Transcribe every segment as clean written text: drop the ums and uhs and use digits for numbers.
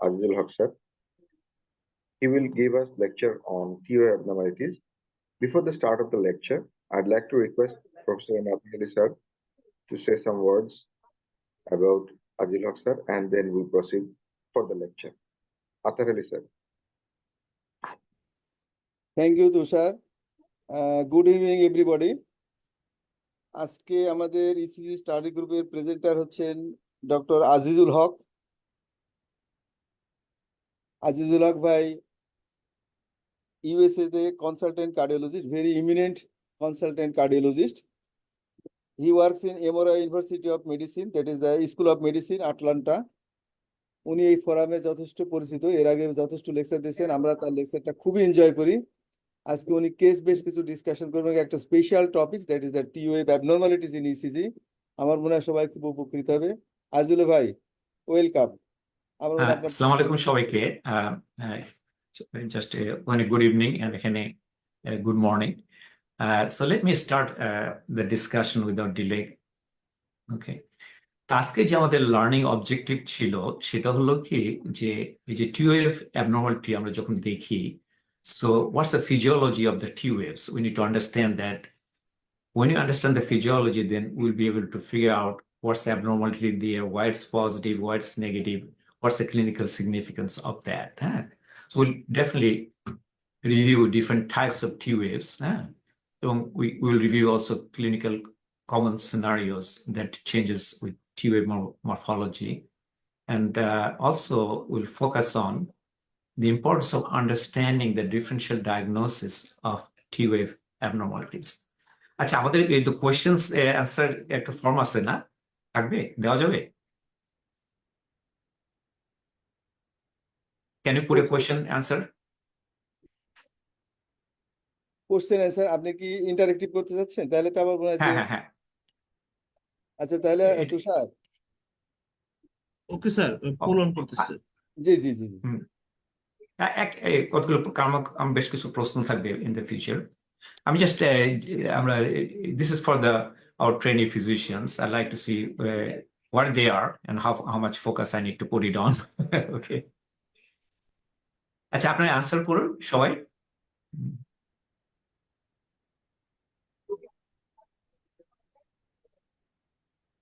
Azizul Haq sir. He will give us lecture on Wave Abnormalities. Before the start of the lecture, I'd like to request Professor Nathaniel sir to say some words about Azizul Haq sir, and then we'll proceed for the lecture. Athar sir. Thank you, Tushar. Good evening, everybody. আজকে আমাদের ECG study গ্রুপের presenter হচ্ছেন doctor Azizul হক। আজিজুল হক ভাই USA তে consultant cardiologist, very eminent consultant cardiologist. He works in Emory University of Medicine, that is the School of Medicine, Atlanta. উনি এই ফোরামে যথেষ্ট পরিচিত, এর আগে যথেষ্ট লেকচার দিয়েছেন, আমরা তার লেকচারটা খুবই এনজয় করি। আজকে উনি কেস বেস কিছু ডিসকাশন করবেন, একটা special topic, that is the T wave abnormalities in ECG. আমার মনে হয় সবাই খুব উপকৃত হবে। আজিজুল ভাই, ওয়েলকাম। আসসালামু আলাইকুম সবাইকে। জাস্ট গুড ইভিনিং এন্ড এখানে good morning. So let me start the discussion without delay. Okay. আজকে যে আমাদের লার্নিং অবজেক্টিভ ছিল সেটা হলো কি যে এই যে টি-ওয়েভ অ্যাবনরমালিটি আমরা যখন দেখি, so what's the physiology of the T-waves? We need to understand that. When you understand the physiology, then we'll be able to figure out what's the abnormality there, why it's positive, why it's negative, what's the clinical significance of that. So we'll definitely review different types of T-waves. We will review also clinical common scenarios that changes with T-wave morphology. And also we'll focus on the importance of understanding the differential diagnosis of T-wave abnormalities. আচ্ছা, আমাদের এই তো questions answer একটা form আছে না, থাকবে, দেওয়া যাবে? Can you put a question answer? Question answer আপনি কি ইন্টারেক্টিভ করতে যাচ্ছেন? তাহলে তো আবার মনে হয় হ্যাঁ। আচ্ছা, তাহলে তুষার। ওকে স্যার, পুল অন করতেছে। জি। কতগুলো আমার বেশ কিছু প্রশ্ন থাকবে ইন দ্য ফিউচার। আমি just this is for our trainee physicians. I like to see what they are and how much focus I need to put it on. Okay. আচ্ছা, আপনারা আনসার করুন সবাই।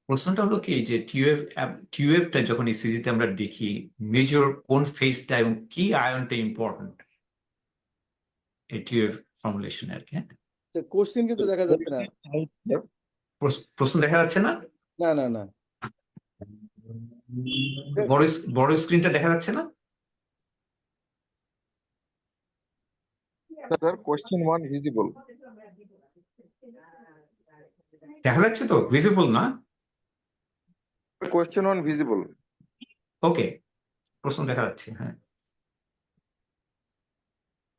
প্রশ্নটা হলো কি যে টিউএফটা যখন ইসিজিতে আমরা দেখি, মেজর কোন ফেজটা এবং কি আয়নটা ইম্পর্টেন্ট এই টিউএফ ফর্মুলেশন আর কি। কোশ্চেন কিন্তু দেখা যাচ্ছে না। প্রশ্ন দেখা যাচ্ছে না? না। বড় স্ক্রিনটা দেখা যাচ্ছে না? Sir, question 1 visible. দেখা যাচ্ছে তো? ভিজিবল না? Question 1 visible. ওকে, প্রশ্ন দেখা যাচ্ছে। হ্যাঁ,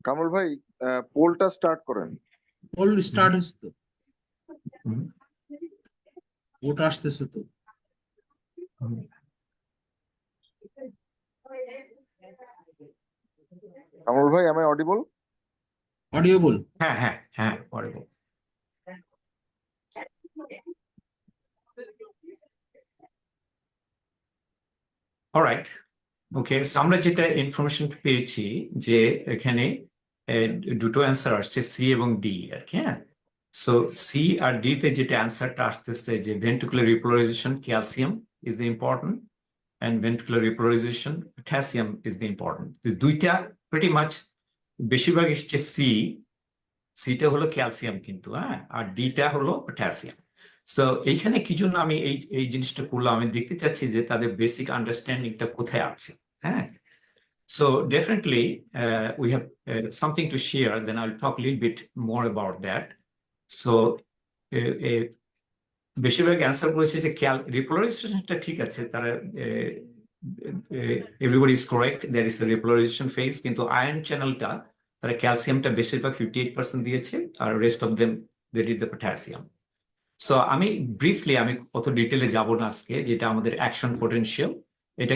কামরুল ভাই, পোলটা স্টার্ট করেন। পোল স্টার্ট হচ্ছে তো, ওটা আসতেছে তো। কামরুল ভাই, am I audible? অডিওবল? হ্যাঁ, অডিবল। অলরাইট, ওকে। সো আমরা যেটা ইনফরমেশন পেয়েছি যে এখানে দুটো অ্যান্সার আসছে, সি এবং ডি আর কি। হ্যাঁ, সো সি আর ডি তে যেটা অ্যান্সারটা আসতেছে যে ventricular repolarization calcium is the important and ventricular repolarization potassium is the important. দুইটা pretty much বেশিরভাগ এসছে সিটা হলো ক্যালসিয়াম কিন্তু, আর ডিটা হলো পটাশিয়াম। সো এইখানে কি জন্য আমি এই জিনিসটা করলাম, আমি দেখতে চাচ্ছি যে তাদের বেসিক আন্ডারস্ট্যান্ডিংটা কোথায় আছে। হ্যাঁ, so definitely we have something to share, then I'll talk a little bit more about that. So বেশিরভাগ অ্যান্সার করেছে যে রিপোলারাইজেশনটা ঠিক আছে, তারা everybody is correct, that is the repolarisation phase. কিন্তু আয়রন চ্যানেলটা তারা ক্যালসিয়ামটা বেশিরভাগ 58% দিয়েছে, আর rest of them they did the potassium. So আমি ব্রিফলি, আমি অত ডিটেলে যাব না আজকে, যেটা আমাদের অ্যাকশন পোটেনশিয়াল, এটা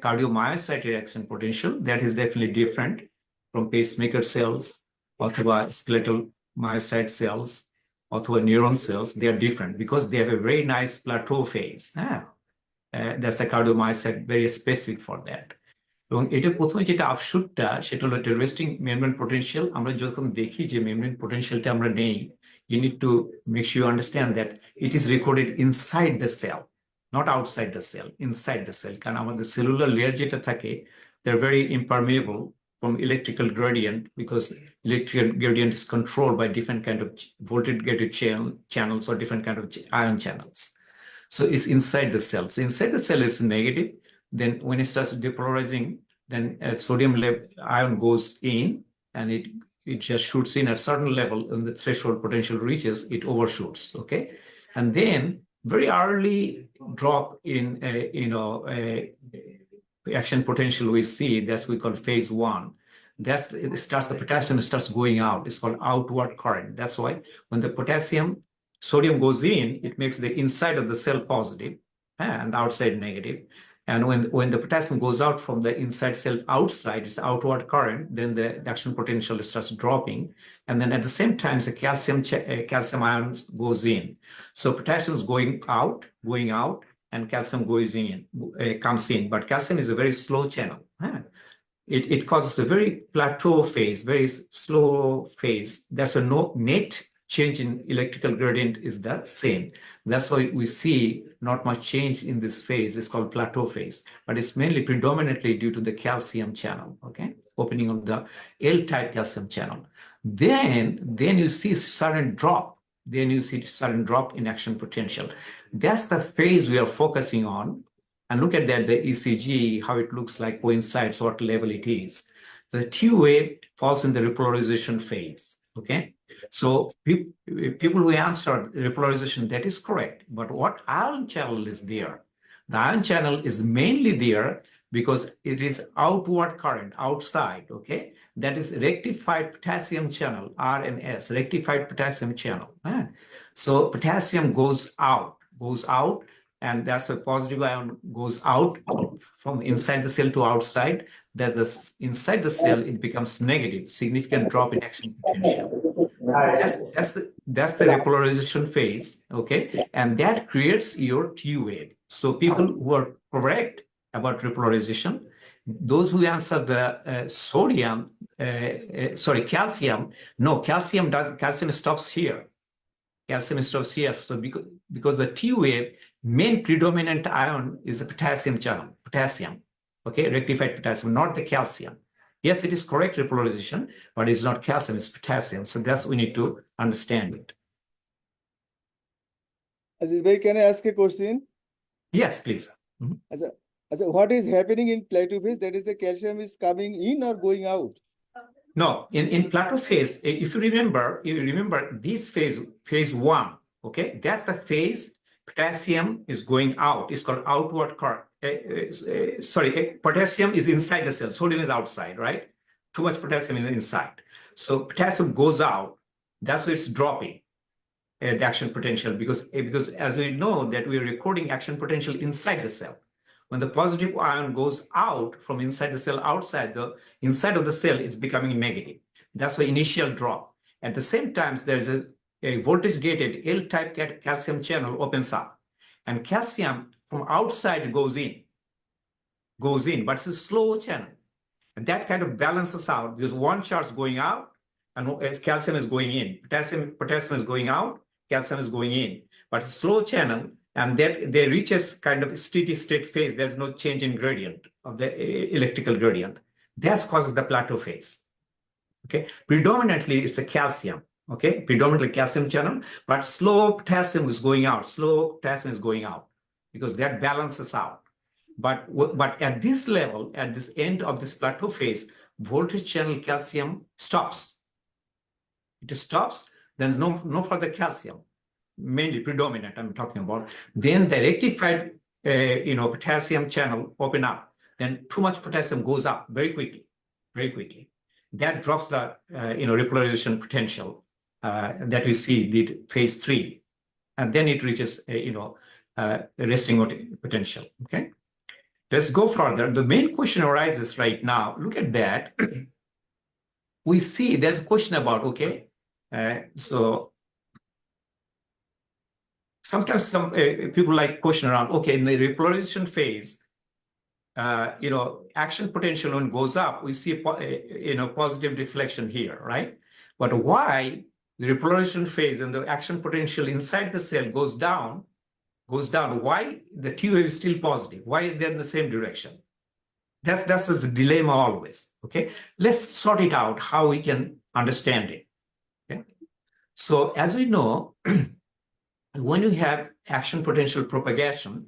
কার্ডিওমায়োসাইটের action potential, that is definitely different from pacemaker cells অথবা স্কেলেটাল মায়োসাইট সেলস অথবা neuron cells. They are different because they have a very nice plateau phase. That's the cardiomyocyte, very specific for that. এবং এটার প্রথমে যেটা আফশুটটা সেটা হলো একটা resting membrane potential. আমরা যখন দেখি যে মেমব্রেন পোটেনশিয়ালটা আমরা নেই, you need to make sure you understand that it is recorded inside the cell, not outside the cell, inside the cell. কারণ আমাদের সেলুলার লেয়ার যেটা থাকে, they're very impermeable from electrical gradient because electrical gradient is controlled by different kind of voltage gated channels or different kind of ion channels. So it's inside the cell. So inside the cell is negative. Then when it starts depolarizing, then sodium ion goes in and it just shoots in at a certain level, and the threshold potential reaches, it overshoots, okay? And then very early drop in action potential we see, that's we call phase 1. The potassium starts going out. It's called outward current. That's why when the sodium goes in, it makes the inside of the cell positive and outside negative. And when the potassium goes out from the inside cell outside, it's outward current, then the action potential starts dropping. And then at the same time, the calcium ions goes in. So potassium is going out, and calcium comes in. But calcium is a very slow channel. It causes a very plateau phase, very slow phase. That's a no net change in electrical gradient is the same. That's why we see not much change in this phase. It's called plateau phase, but it's mainly predominantly due to the calcium channel, okay? Opening of the L-type calcium channel. Then you see sudden drop. Then you see sudden drop in action potential. That's the phase we are focusing on. And look at that, the ECG, how it looks like, coincides what level it is. The T wave falls in the repolarization phase, okay? So people who answered repolarization, that is correct. But what ion channel is there? The ion channel is mainly there because it is outward current, outside, okay? That is rectified potassium channel, R and S, rectified potassium channel. So potassium goes out, and that's a positive ion goes out from inside the cell to outside. That inside the cell, it becomes negative, significant drop in action potential. That's the repolarization phase, okay? And that creates your T wave. So people who are correct about repolarization, those who answer the calcium stops here. Calcium stops here. So because the T wave, main predominant ion is a potassium channel, okay, rectified potassium, not the calcium. Yes, it is correct repolarization, but it's not calcium, it's potassium. So that's we need to understand it. Aziz bhai, can I ask a question? Yes, please. What is happening in plateau phase? That is, the calcium is coming in or going out? No, in plateau phase, if you remember this phase 1, okay, that's the phase potassium is going out. It's called outward current. Potassium is inside the cell. Sodium is outside, right? Too much potassium is inside. So potassium goes out. That's why it's dropping the action potential because as we know that we are recording action potential inside the cell. When the positive ion goes out from inside the cell outside, the inside of the cell is becoming negative. That's the initial drop. At the same time, there's a voltage-gated L-type calcium channel opens up. And calcium from outside goes in, but it's a slow channel. And that kind of balances out because one charge going out and calcium is going in. Potassium is going out, calcium is going in. But it's a slow channel, and that they reaches kind of steady state phase. There's no change in gradient of the electrical gradient. That causes the plateau phase. Okay, predominantly it's the calcium. Okay, predominantly calcium channel, but slow potassium is going out because that balances out. But at this level, at this end of this plateau phase, voltage channel calcium stops. It stops. There's no further calcium. Mainly predominant I'm talking about. Then the rectified potassium channel open up. Then too much potassium goes up very quickly. That drops the repolarization potential that we see the phase 3, and then it reaches resting potential. Okay, let's go further. The main question arises right now. Look at that. We see there's a question about so sometimes some people like question around, okay, in the repolarization phase, action potential when it goes up, we see positive deflection here, right? But why the repolarization phase and the action potential inside the cell goes down, why the T wave is still positive? Why they're in the same direction? That's a dilemma always. Okay, let's sort it out how we can understand it. Okay, so as we know, when you have action potential propagation,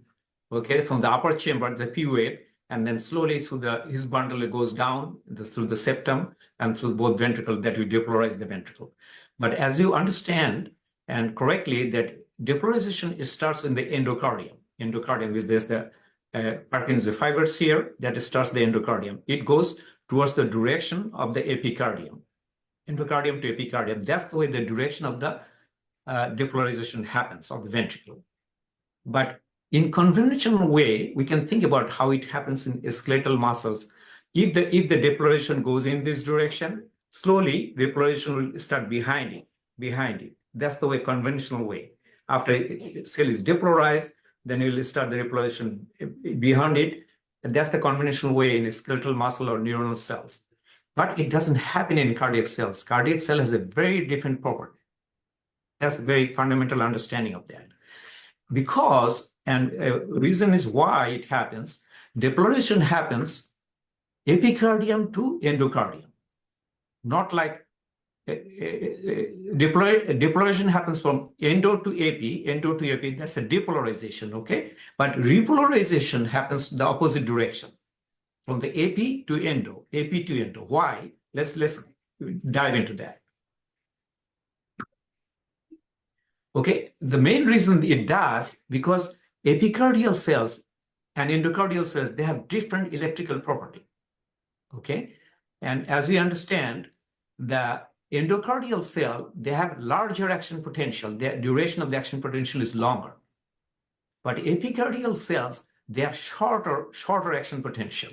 okay, from the upper chamber, the P wave, and then slowly through his bundle, it goes down through the septum and through both ventricle, that you depolarize the ventricle. But as you understand, and correctly, that depolarization starts in the endocardium. Endocardium is there's the Purkinje fibers here that starts the endocardium. It goes towards the direction of the epicardium. Endocardium to epicardium. That's the way the direction of the depolarization happens of the ventricle. But in conventional way, we can think about how it happens in skeletal muscles. If the depolarization goes in this direction, slowly depolarization will start behind it. That's the way, conventional way. After cell is depolarized, then you will start the depolarization behind it. And that's the conventional way in skeletal muscle or neuronal cells. But it doesn't happen in cardiac cells. Cardiac cell has a very different property. That's a very fundamental understanding of that. Because, and reason is why it happens, depolarization happens epicardium to endocardium. Not like depolarization happens from endo to epi, that's a depolarization, okay? But repolarization happens the opposite direction, from the epi to endo. Why? Let's dive into that. Okay, the main reason it does, because epicardial cells and endocardial cells, they have different electrical property. Okay, and as we understand, the endocardial cell, they have larger action potential. The duration of the action potential is longer. But epicardial cells, they have shorter action potential.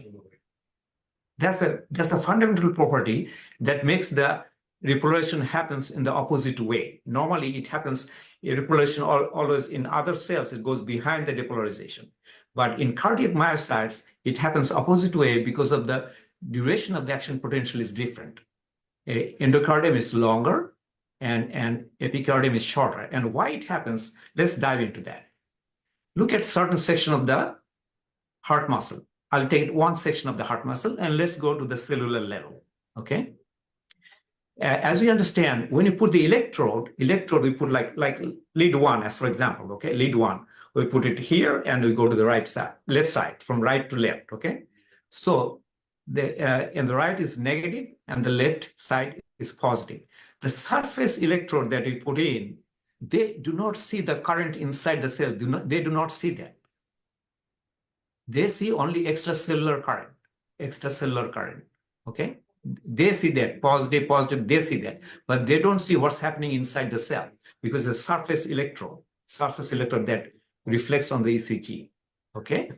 That's the fundamental property that makes the repolarization happens in the opposite way. Normally, it happens, repolarization always in other cells, it goes behind the depolarization. But in cardiac myocytes, it happens opposite way because of the duration of the action potential is different. Endocardium is longer and epicardium is shorter. And why it happens, let's dive into that. Look at certain section of the heart muscle. I'll take one section of the heart muscle and let's go to the cellular level, okay? As we understand, when you put the electrode we put like lead one, as for example, okay? Lead one, we put it here and we go to the left side, from right to left, okay? So and the right is negative and the left side is positive. The surface electrode that we put in, they do not see the current inside the cell. They do not see that. They see only extracellular current, okay? They see that, positive, they see that, but they don't see what's happening inside the cell because the surface electrode that reflects on the ECG, okay?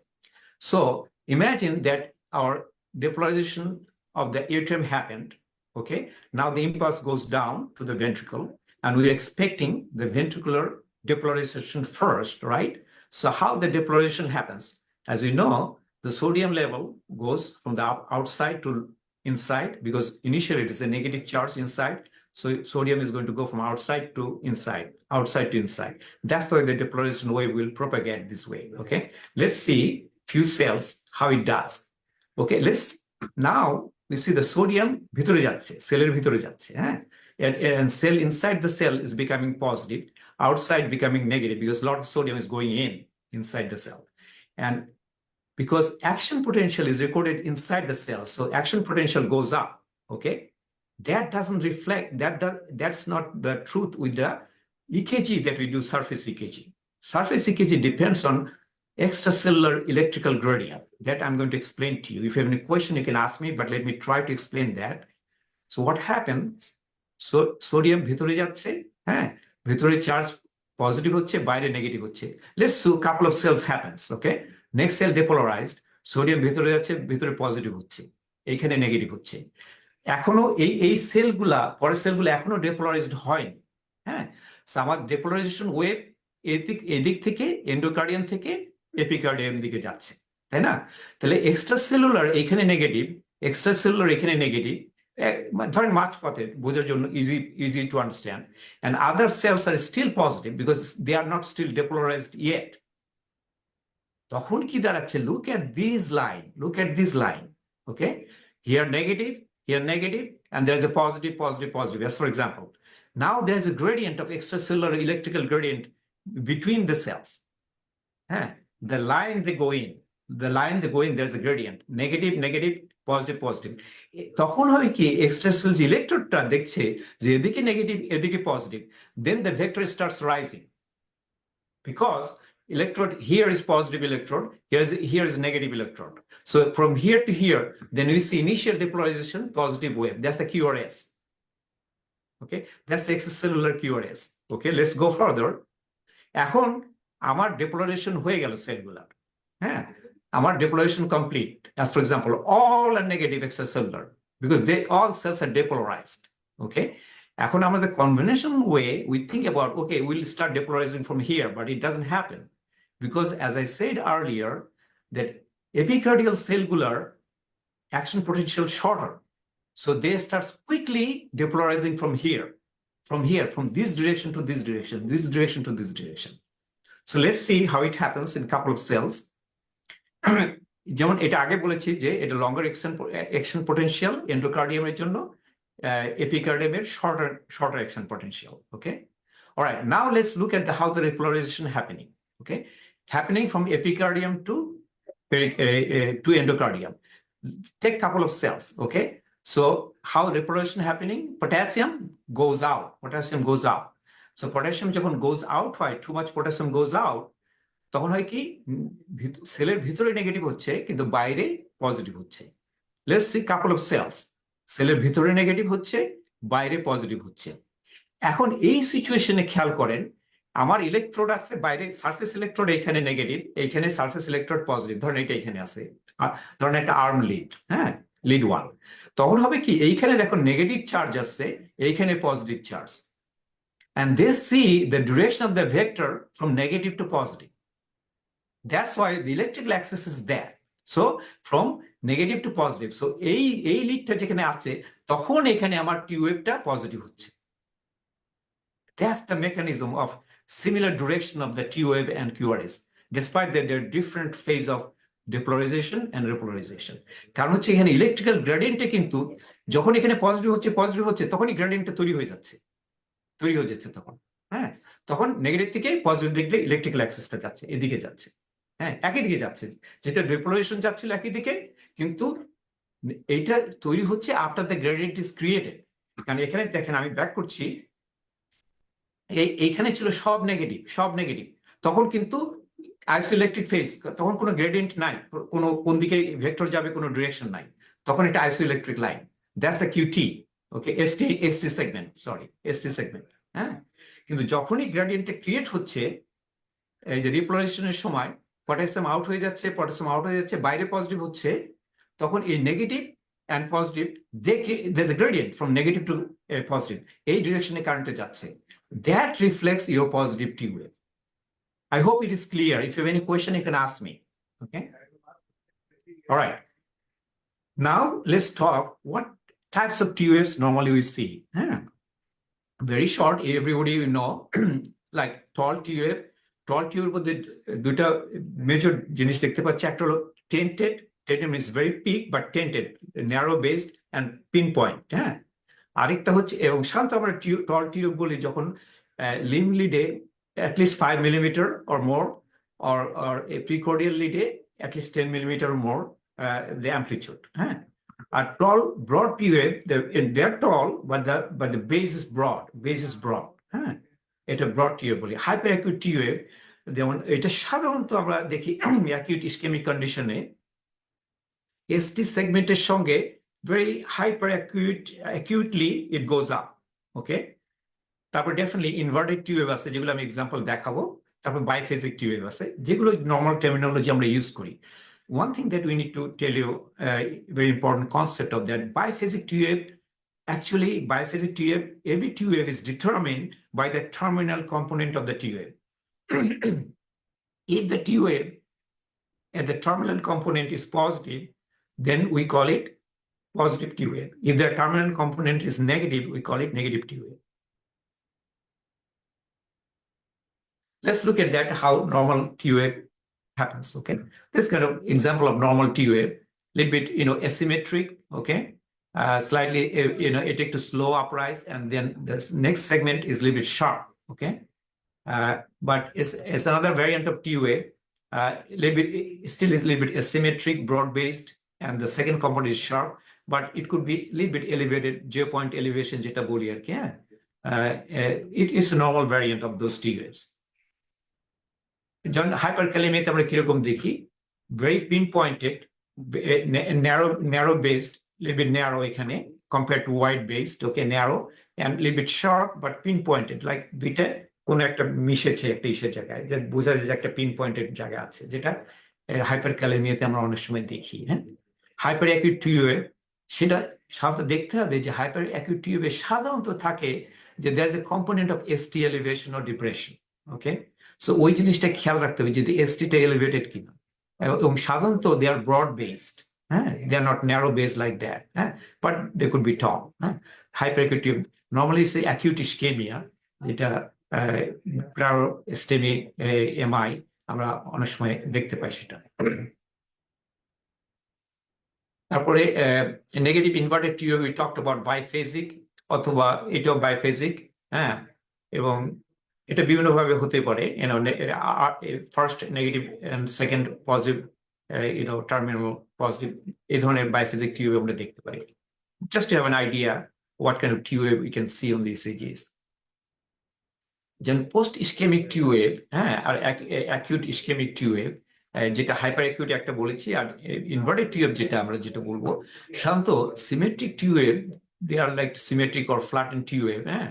So imagine that our depolarization of the atrium happened, okay? Now the impulse goes down to the ventricle and we're expecting the ventricular depolarization first, right? So how the depolarization happens? As you know, the sodium level goes from the outside to inside because initially it is a negative charge inside. So sodium is going to go from outside to inside. That's the way the depolarization wave will propagate this way, okay? Let's see few cells, how it does. Okay, now we see the sodium ভিতরে যাচ্ছে, cell ভিতরে যাচ্ছে, and cell inside the cell is becoming positive, outside becoming negative because a lot of sodium is going inside the cell. And because action potential is recorded inside the cell, so action potential goes up, okay? That doesn't reflect, that's not the truth with the EKG that we do, surface EKG. Surface EKG depends on extracellular electrical gradient that I'm going to explain to you. If you have any question, you can ask me, but let me try to explain that. So what happens? So sodium ভিতরে যাচ্ছে, ভিতরে charge positive হচ্ছে, বাইরে negative হচ্ছে. Let's see a couple of cells happens, okay? Next cell depolarized, sodium ভিতরে যাচ্ছে, ভিতরে positive হচ্ছে, এইখানে negative হচ্ছে. এখনো এই সেলগুলা, পরের সেলগুলো এখনো depolarized হয়নি, So আমার depolarization wave এদিক থেকে এন্ডোকার্ডিয়াম থেকে এপিকার্ডিয়াম দিকে যাচ্ছে, তাই না? তাহলে এক্সট্রা সেলুলার এখানে নেগেটিভ, এক্সট্রা সেলুলার এখানে নেগেটিভ, ধরেন মাঝপথে বোঝার জন্য easy to understand, and other cells are still positive because they are not still depolarized yet. তখন কি দাঁড়াচ্ছে, look at this line, okay, here negative, and there's a positive, as for example. Now there's a gradient of extracellular electrical gradient between the cells. The line they go in, there's a gradient, negative, positive. তখন হয় কি, extracellular electrodeটা দেখছে যে এদিকে negative এদিকে positive, then the vector starts rising because electrode here is positive electrode, here is negative electrode. So from here to here, then we see initial depolarization, positive wave. That's the QRS. Okay, that's the extracellular QRS. Okay, let's go further. এখন আমার ডেপোলারাইজেশন হয়ে গেল সেলগুলার, আমার ডেপোলারাইজেশন complete, as for example all are negative extracellular because all cells are depolarized. Okay, এখন আমাদের conventional way we think about, okay, we'll start depolarizing from here, but it doesn't happen because, as I said earlier, that epicardial cellular action potential shorter, so they start quickly depolarizing from this direction to this direction, to this direction. So let's see how it happens in a couple of cells. যেমন এটা আগে বলেছি যে এটা লঙ্গার action potential এন্ডোকার্ডিয়ামের জন্য, এপিকার্ডিয়ামের shorter action potential. Okay, all right, now let's look at how the repolarization happening. Okay, happening from epicardium to endocardium. Take a couple of cells. Okay, so how repolarization happening? Potassium goes out. So potassium যখন goes out হয়, too much potassium goes out, তখন হয় কি, সেলের ভিতরে negative হচ্ছে কিন্তু বাইরে পজিটিভ হচ্ছে। Let's see couple of cells. সেলের ভিতরে নেগেটিভ হচ্ছে, বাইরে পজিটিভ হচ্ছে। এখন এই সিচুয়েশনে খেয়াল করেন, আমার ইলেকট্রোড আছে বাইরে, সারফেস ইলেকট্রোড এখানে নেগেটিভ, এইখানে সারফেস ইলেকট্রোড পজিটিভ, ধরেন এটা এখানে আছে, ধরেন একটা আর্ম লিড, লিড 1, তখন হবে কি, এইখানে দেখো নেগেটিভ চার্জ আসছে, এইখানে positive charge, and they see the direction of the vector from negative to positive. That's why the electrical axis is there. So from negative to positive. So এই লিডটা যেখানে আছে, তখন এখানে আমার টিউবটা পজিটিভ হচ্ছে। That's the mechanism of similar direction of the T wave and QRS, despite that they're different phase of depolarization and repolarization. কারণ হচ্ছে এখানে ইলেকট্রিক্যাল গ্রেডিয়েন্টে কিন্তু যখন এখানে পজিটিভ হচ্ছে, তখনই গ্রেডিয়েন্টটা তৈরি হয়ে যাচ্ছে তখন নেগেটিভ থেকে পজিটিভ দিকে ইলেকট্রিক্যাল অ্যাক্সিসটা যাচ্ছে, এদিকে যাচ্ছে, একই দিকে যাচ্ছে, যেটা ডেপোলারাইজেশন যাচ্ছিল একই দিকে, কিন্তু এইটা তৈরি হচ্ছে after the gradient is created. কারণ এখানে দেখেন, আমি ব্যাক করছি, এইখানে ছিল সব নেগেটিভ, তখন কিন্তু আইসোইলেকট্রিক ফেজ, তখন কোনো গ্রেডিয়েন্ট নাই, কোন দিকে ভেক্টর যাবে কোনো ডিরেকশন নাই, তখন এটা isoelectric line. That's the cutie. Okay, ST segment. কিন্তু যখনই গ্রেডিয়েন্টটা ক্রিয়েট হচ্ছে, এই যে রিপোলারাইজেশনের সময় পটাশিয়াম আউট হয়ে যাচ্ছে, বাইরে পজিটিভ হচ্ছে, তখন এই negative and positive there's a gradient from negative to positive, এই ডিরেকশনে কারেন্টে যাচ্ছে, that reflects your positive T wave. I hope it is clear. If you have any question, you can ask me. Okay, all right, now let's talk what types of T waves normally we see. Very short, everybody will know like tall T wave মধ্যে দুইটা major জিনিস দেখতে পাচ্ছি, একটা হলো tainted means very peak but tented, narrow based and pinpoint, আরেকটা হচ্ছে, এবং সাধারণত আমরা টল টিউব বলি যখন limb লিডে at least 5 millimeter or more, or a precordial lead at least 10 millimeter or more, the amplitude. A tall broad T wave, they're tall but the base is broad. এটা broad T wave বলি। Hyper acute T wave, যেমন এটা সাধারণত আমরা দেখি acute ischemic কন্ডিশনে ST সেগমেন্টের সঙ্গে ভেরি হাইপার অ্যাকিউটলি ইট গোজ আপ। ওকে, তারপর ডেফিনেটলি ইনভার্টেড টি ওয়েভ আছে, যেগুলো আমি এক্সাম্পল দেখাবো, তারপর বাইফেজিক টি ওয়েভ আছে, যেগুলো নর্মাল টার্মিনোলজি আমরা ইউজ করি। One thing that we need to tell you, very important concept of that, biphasic T wave, actually biphasic T wave, every T wave is determined by the terminal component of the T wave. If the T wave the terminal component is positive, then we call it positive T wave. If the terminal component is negative, we call it negative T wave. Let's look at that, how normal T wave happens, okay? This kind of example of normal T wave, little bit, asymmetric, okay? Slightly, it takes to slow uprise, and then this next segment is a little bit sharp, okay? But it's another variant of T wave, little bit, still is a little bit asymmetric, broad-based, and the second component is sharp, but it could be a little bit elevated, J-point elevation, jeta boli ar ki, it is a normal variant of those T waves. যখন হাইপারক্যালেমিয়াতে আমরা কিরকম দেখি, very pinpointed, narrow based, little bit narrow এখানে compared to wide based, okay, narrow and little bit sharp but pinpointed, like দুইটা কোন একটা মিশেছে একটা ইসের জায়গায়, যে বোঝা যায় যে একটা pinpointed জায়গা আছে, যেটা হাইপারক্যালেমিয়াতে আমরা অনেক সময় দেখি। হ্যাঁ, হাইপার অ্যাকিউট টিউবে সেটা সাধারণত দেখতে হবে যে হাইপার অ্যাকিউট টিউবে সাধারণত থাকে যে there is a component of ST elevation or depression, okay? So ওই জিনিসটা খেয়াল রাখতে হবে যদি এসটিটা এলিভেটেড কিনা, এবং সাধারণত দে আর ব্রড বেসড, হ্যাঁ, they are not narrow based like that, হ্যাঁ, but they could be tall, হ্যাঁ। Hyperacute normally say acute ischaemia, যেটা স্টেমি এমআই আমরা অনেক সময় দেখতে পাই সেটা। তারপরে negative inverted T wave, we talked about biphasic অথবা এটাও বাইফেজিক, হ্যাঁ, এবং এটা বিভিন্নভাবে হতে পারে, first negative and second positive, terminal positive, এই ধরনের বাইফেজিক টিউব আমরা দেখতে পারি। Just to have an idea what kind of T wave we can see on the ECGs. যেমন পোস্ট ইসকেমিক টিউব, হ্যাঁ, আর অ্যাকিউট ইসকেমিক টিউব, যেটা হাইপার অ্যাকিউট একটা বলেছি, আর ইনভার্টেড টিউব যেটা বলবো, সাধারণত symmetric tube, they are like symmetric or flatten T wave, হ্যাঁ।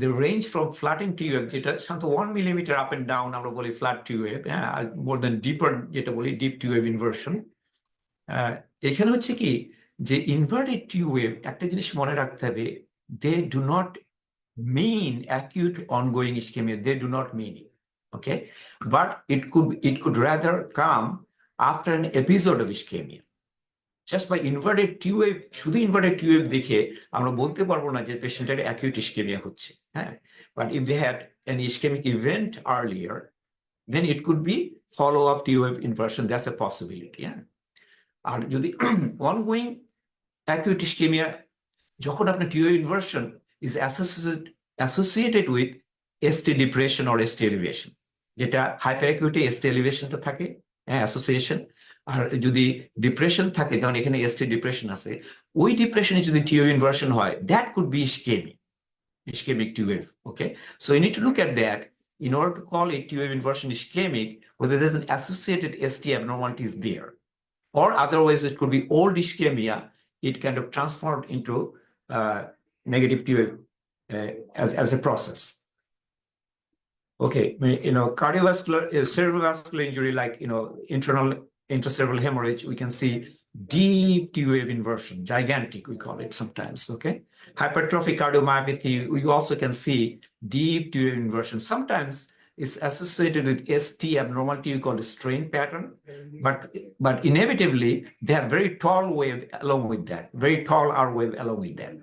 The range from flattened tube, যেটা সাধারণত 1 millimeter up and down আমরা বলি ফ্ল্যাট টিউব, হ্যাঁ, আর মোর দেন ডিপার যেটা বলি ডিপ টিউব ইনভার্সন। এখানে হচ্ছে কি যে ইনভার্টেড টিউব একটা জিনিস মনে রাখতে হবে, they do not mean acute ongoing ischemia, they do not mean it, okay? But it could rather come after an episode of ischemia. Just by inverted tube, শুধু inverted tube দেখে আমরা বলতে পারবো না যে পেশেন্টের অ্যাকিউট ইসকেমিয়া হচ্ছে, হ্যাঁ। But if they had an ischemic event earlier, then it could be follow-up tube inversion, that's a possibility, yeah. আর যদি ongoing acute ischemia, যখন আপনার tube inversion is associated with ST depression or ST elevation, যেটা hyperacute ST elevationটা থাকে, association, আর যদি depression থাকে তখন এখানে ST depression আছে, ওই ডিপ্রেশনে যদি টিউব ইনভার্সন হয়, that could be ischemic tube, okay? So you need to look at that in order to call it tube inversion ischemic, whether there's an associated ST abnormalities there, or otherwise it could be old ischemia, it kind of transformed into negative tube as a process. Okay, cardiovascular, cerebrovascular injury, like intracerebral hemorrhage, we can see deep T wave inversion, gigantic we call it sometimes, okay? Hypertrophic cardiomyopathy, we also can see deep T wave inversion. Sometimes it's associated with ST abnormality, we call it strain pattern, but inevitably they have very tall wave along with that, very tall R wave along with that,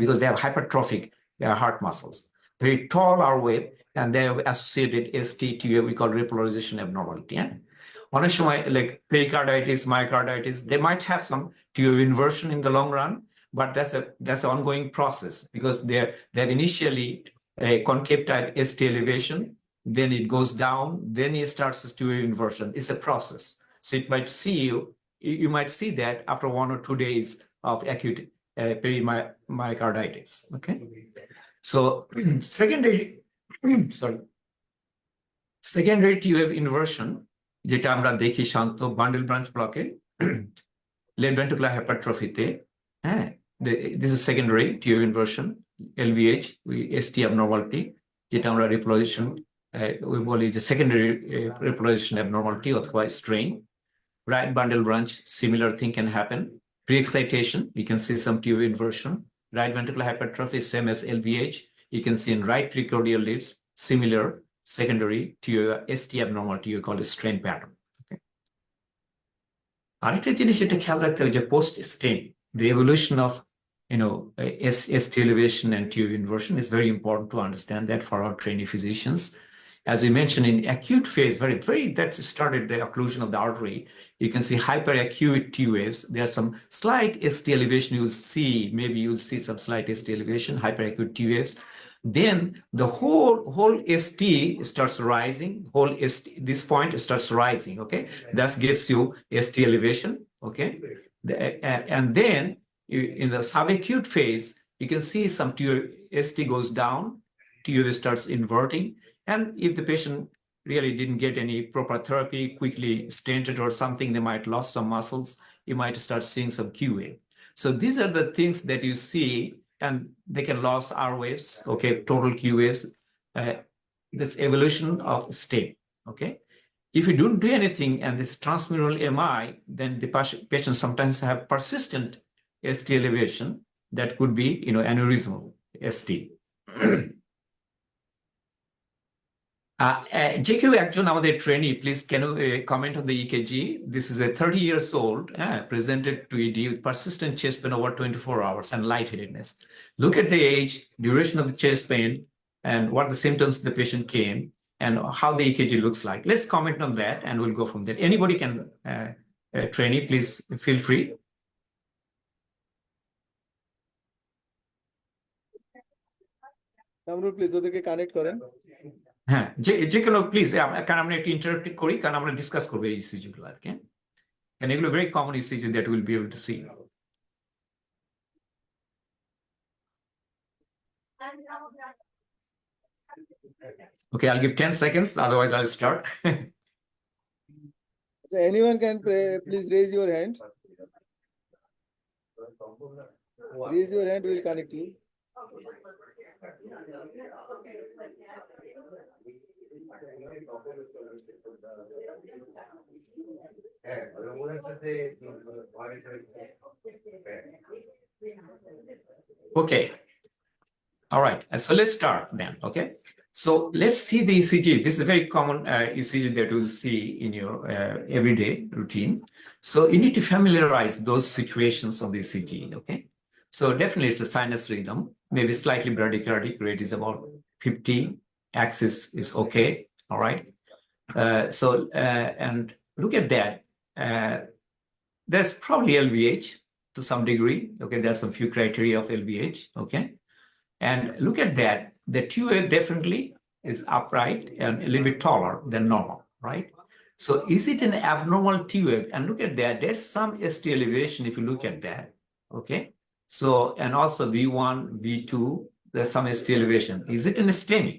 because they have hypertrophic heart muscles, very tall R wave, and they have associated ST TUA, we call repolarization abnormality. অনেক সময় like pericarditis, myocarditis, they might have some TUA inversion in the long run, but that's an ongoing process, because they have initially a concave type ST elevation, then it goes down, then it starts as TUA inversion. It's a process. So it might you might see that after 1 or 2 days of acute perimyocarditis, okay? So secondary TUF inversion, যেটা আমরা দেখি শান্ত bundle branch ব্লকে, left ventricular হাইপারট্রফিতে, হ্যাঁ, this is secondary TUF inversion, LVH, ST abnormality, যেটা আমরা repolarization we বলি যে secondary repolarization abnormality অথবা strain. Right bundle branch, similar thing can happen. Pre-excitation, you can see some TUF inversion. Right ventricular hypertrophy, same as LVH. You can see in right precordial leads, similar secondary to your ST abnormality, you call it strain pattern. Okay. আরেকটা জিনিস এটা খেয়াল রাখতে হবে যে post stem, the evolution of ST elevation and tube inversion is very important to understand that for our trainee physicians. As we mentioned, in acute phase, that started the occlusion of the artery. You can see hyperacute T waves. There's some slight ST elevation you'll see. Maybe you'll see some slight ST elevation, hyperacute T waves. Then the whole ST starts rising. This point starts rising. Okay, that gives you ST elevation. Okay, and then in the subacute phase, you can see some ST goes down, T wave starts inverting. And if the patient really didn't get any proper therapy, quickly stented or something, they might lose some muscles. You might start seeing some Q wave. So these are the things that you see, and they can lose R waves, okay, total Q waves, this evolution of state, okay? If you don't do anything and this transmural MI, then the patients sometimes have persistent ST elevation that could be, aneurysmal ST. যে কেউ একজন আমাদের trainee, please can you comment on the ECG? This is a 30 years old, presented to ED with persistent chest pain over 24 hours and lightheadedness. Look at the age, duration of the chest pain, and what the symptoms the patient came, and how the EKG looks like. Let's comment on that, and we'll go from there. Anybody can, trainee, please feel free. Kamrul please ওদেরকে connect করেন। হ্যাঁ, যে কোনো please, কারণ আমরা একটু interrupt করি, কারণ আমরা ডিসকাস করবো এই ইসিজি গুলো আর কি। And এগুলো very common ECG that we'll be able to see. Okay, I'll give 10 seconds, otherwise I'll start. So anyone can please raise your hand. Raise your hand, we'll connect you. Okay. All right. So let's start then. Okay. So let's see the ECG. This is a very common ECG that you'll see in your everyday routine. So you need to familiarize those situations of the ECG. Okay. So definitely it's a sinus rhythm, maybe slightly bradycardic rate is about 50. Axis is okay. All right. And look at that. There's probably LVH to some degree. Okay. There's some few criteria of LVH. Okay. And look at that. The T wave definitely is upright and a little bit taller than normal, right? So is it an abnormal T wave? And look at that. There's some ST elevation if you look at that. Okay. So, and also V1, V2, there's some ST elevation. Is it an STEMI?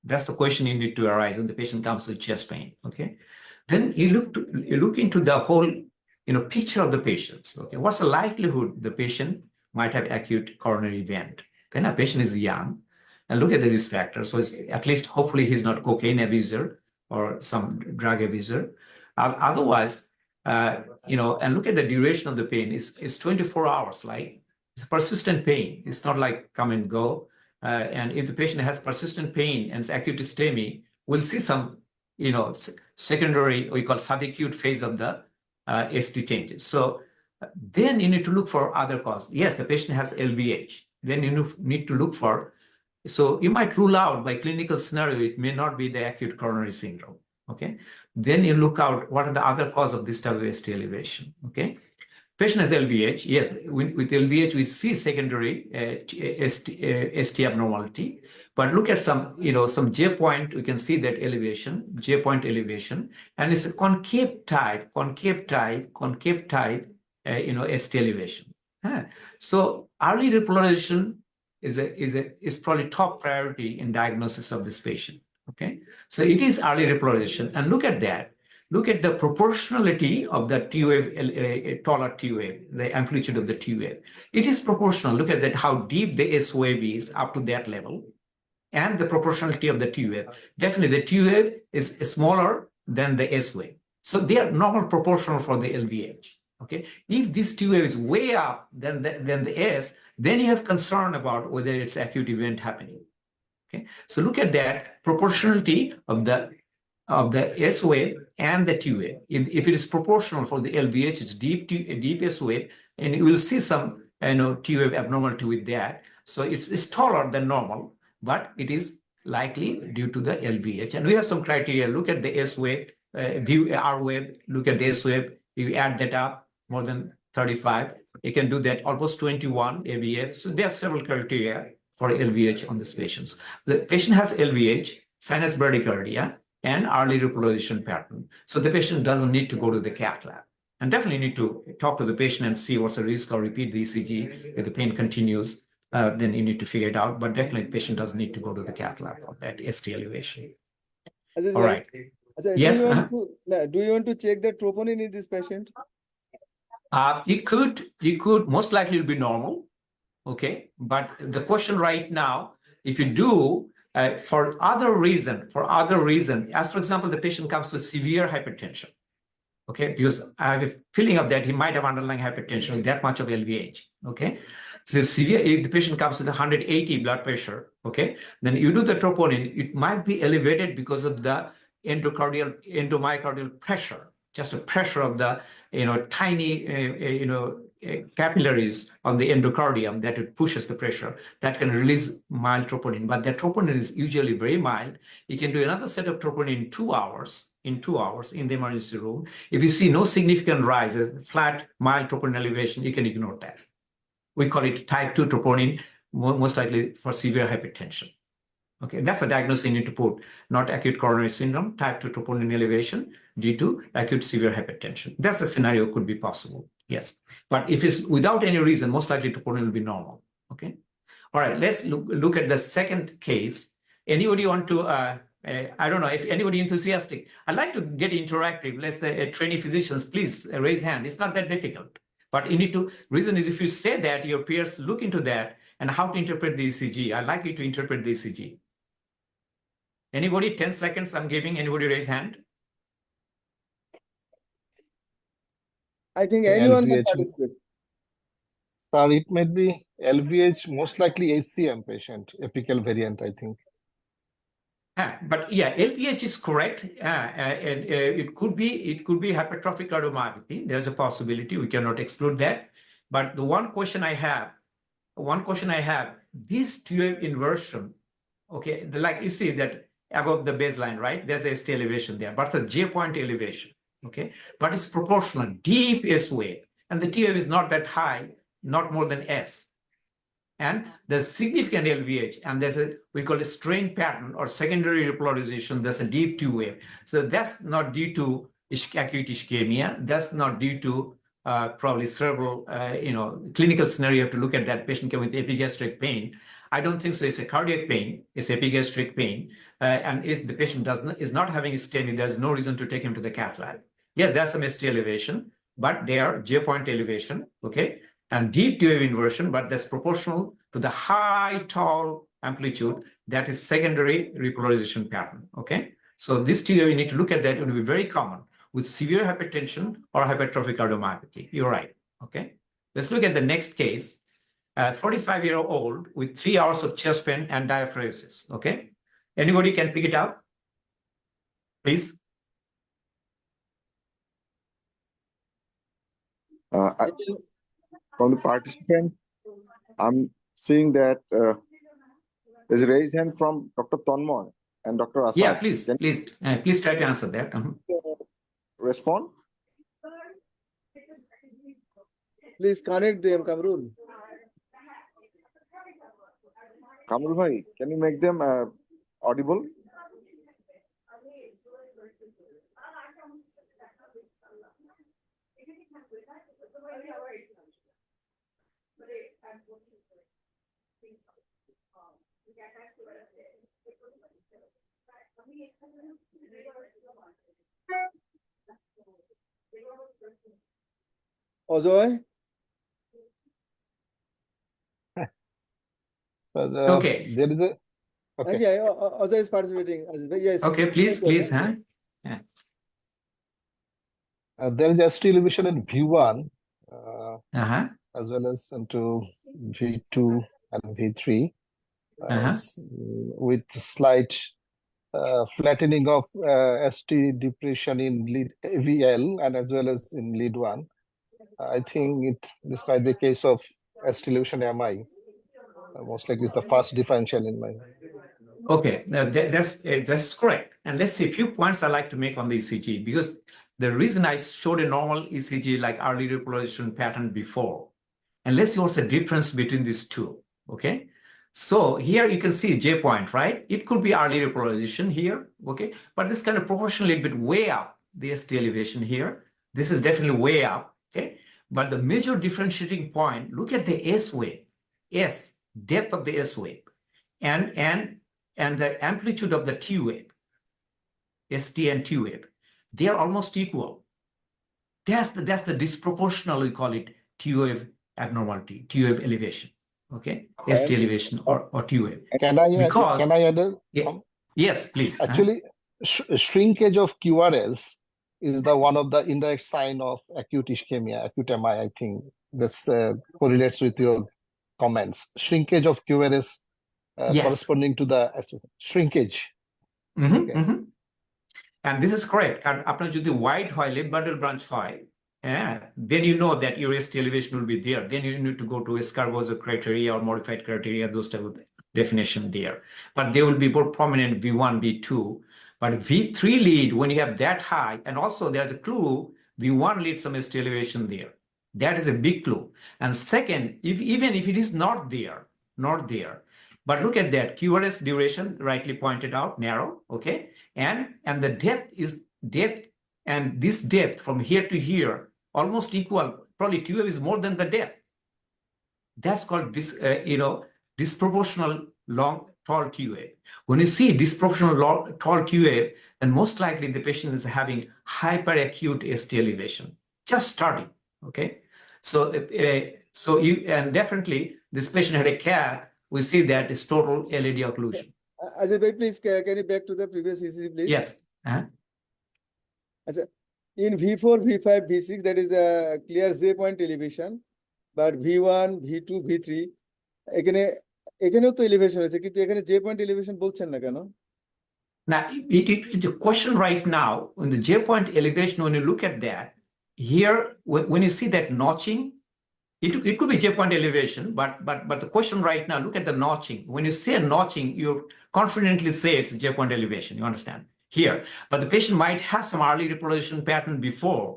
That's the question you need to arise when the patient comes with chest pain. Okay. Then you look into the whole, picture of the patients. Okay. What's the likelihood the patient might have acute coronary event? Okay. Now, patient is young, and look at the risk factor. So it's, at least hopefully he's not cocaine abuser or some drug abuser. Otherwise, and look at the duration of the pain. It's 24 hours, like it's persistent pain. It's not like come and go. And if the patient has persistent pain and it's acute STEMI, we'll see some, secondary, we call subacute phase of the ST changes. So then you need to look for other cause. Yes, the patient has LVH. Then you need to look for, so you might rule out by clinical scenario, it may not be the acute coronary syndrome, okay? Then you look out what are the other cause of this type of ST elevation, okay? Patient has LVH, yes, with LVH we see secondary ST abnormality, but look at some, some J point, we can see that elevation, J point elevation, and it's a concave type, ST elevation. So early repolarization is probably top priority in diagnosis of this patient. Okay, so it is early repolarization, and look at that. Look at the proportionality of the T wave, taller T wave, the amplitude of the T wave. It is proportional. Look at that, how deep the S wave is up to that level, and the proportionality of the T wave. Definitely, the T wave is smaller than the S wave, so they are normal proportional for the LVH. Okay, if this T wave is way up than the S, then you have concern about whether it's acute event happening. Okay, so look at that proportionality of the of the S wave and the T wave. If it is proportional for the LVH, it's deep S wave, and you will see some T wave abnormality with that. So it's taller than normal, but it is likely due to the LVH. And we have some criteria. Look at the S wave, view R wave, look at the S wave. You add that up, more than 35. You can do that, almost 21 AVF. So there are several criteria for LVH on these patients. The patient has LVH, sinus bradycardia, and early reposition pattern. So the patient doesn't need to go to the cath lab. And definitely need to talk to the patient and see what's the risk, or repeat the ECG. If the pain continues, then you need to figure it out. But definitely the patient doesn't need to go to the cath lab for that ST elevation. Aziz All bhai, right. Acha, Yes. do you want to check the troponin in this patient? It could most likely it'll be normal. Okay. But the question right now, if you do, for other reason, as for example, the patient comes with severe hypertension. Okay, because I have a feeling of that he might have underlying hypertension with that much of LVH. Okay, so severe, if the patient comes with 180 blood pressure, okay, then you do the troponin, it might be elevated because of the endomyocardial pressure, just a pressure of the tiny capillaries on the endocardium that it pushes the pressure, that can release mild troponin. But that troponin is usually very mild. You can do another set of troponin in 2 hours. In the emergency room. If you see no significant rise, a flat, mild troponin elevation, you can ignore that. We call it type 2 troponin, most likely for severe hypertension. Okay, that's the diagnosis you need to put, not acute coronary syndrome, type 2 troponin elevation due to acute severe hypertension. That's a scenario could be possible, yes. But if it's without any reason, most likely troponin will be normal, okay? All right, let's look at the second case. Anybody want to, I don't know if anybody enthusiastic. I'd like to get interactive. Let's trainee physicians, please raise hand. It's not that difficult. But you need to, reason is if you say that, your peers look into that and how to interpret the ECG. I'd like you to interpret the ECG. Anybody, 10 seconds I'm giving, anybody raise hand? I think anyone can LVH. participate. Sir, it might be LVH, most likely HCM patient, apical variant, I think. But yeah, LVH is correct. And it could be hypertrophic cardiomyopathy. There's a possibility. We cannot exclude that. But the one question I have, this TF inversion, okay, like you see that above the baseline, right? There's a ST elevation there, but it's a J point elevation, okay? But it's proportional, deep S wave, and the TF is not that high, not more than S. And there's significant LVH, and there's we call it strain pattern or secondary repolarization. There's a deep T wave. So that's not due to acute ischemia. That's not due to probably cerebral, clinical scenario to look at that patient with epigastric pain. I don't think so. It's a cardiac pain. It's epigastric pain. And if the patient is not having ischemia, there's no reason to take him to the cath lab. Yes, there's some ST elevation, but they are J point elevation, okay? And deep wave inversion, but that's proportional to the high tall amplitude that is secondary repolarization pattern, okay? So this TO, you need to look at that. It will be very common with severe hypertension or hypertrophic cardiomyopathy. You're right, okay? Let's look at the next case. 45-year-old with 3 hours of chest pain and diaphoresis, okay? Anybody can pick it up, please? From the participant, I'm seeing that there's a raised hand from Dr. Tanmoy and Dr. Asad. Yeah, please try to answer that. Respond? Please connect them, Kamrul. Kamrul bhai, can you make them audible? Ojoy? But, Okay. there is a okay. Yeah, Ojoy is participating. Yes. Okay, please, huh? There is ST elevation in V1 as well as into V2 and V3 with slight flattening of ST depression in lead AVL and as well as in lead 1. I think this might be a case of ST elevation MI. Most likely it's the first differential in my. Okay, that's correct. And let's see a few points I'd like to make on the ECG, because the reason I showed a normal ECG like early repolarization pattern before, and let's see what's the difference between these two, okay? So here you can see J point, right? It could be early repolarization here, okay? But this kind of proportionally a bit way up, the ST elevation here. This is definitely way up, okay? But the major differentiating point, look at the S wave, S, depth of the S wave, and the amplitude of the T wave, ST and T wave. They are almost equal. That's the disproportional, we call it T wave abnormality, T wave elevation, okay? ST elevation or T wave. Can I add Yeah, yes, please. Actually, shrinkage of QRS is one of the indirect sign of acute ischemia, acute MI. I think that's correlates with your comments. Shrinkage of QRS Yes. corresponding to the shrinkage. Okay. And this is correct. And আপনার যদি wide হয়, left bundle branch হয়, then you know that your ST elevation will be there. Then you need to go to Escarbosa criteria or modified criteria, those type of definition there. But they will be more prominent V1, V2. But V3 lead, when you have that high, and also there's a clue, V1 leads some ST elevation there. That is a big clue. And second, even if it is not there, but look at that, QRS duration, rightly pointed out, narrow, okay? And the depth is depth, and this depth from here to here, almost equal, probably T wave is more than the depth. That's called this, disproportional long, tall T wave. When you see disproportional long, tall T wave, then most likely the patient is having hyperacute ST elevation, just starting, okay? So and definitely this patient had a CAT, we see that it's total LED occlusion. Ajay bhai, please, can you back to the previous ECG, please? Yes. In V4, V5, V6, that is a clear J point elevation, but V1, V2, V3, এখানেও তো elevation হয়েছে, কিন্তু এখানে J point elevation বলছেন না কেন? Now, the question right now, in the J point elevation, when you look at that, here, when you see that notching, it could be J point elevation, but the question right now, look at the notching. When you say notching, you confidently say it's J point elevation, you understand? Here, but the patient might have some early repolarization pattern before,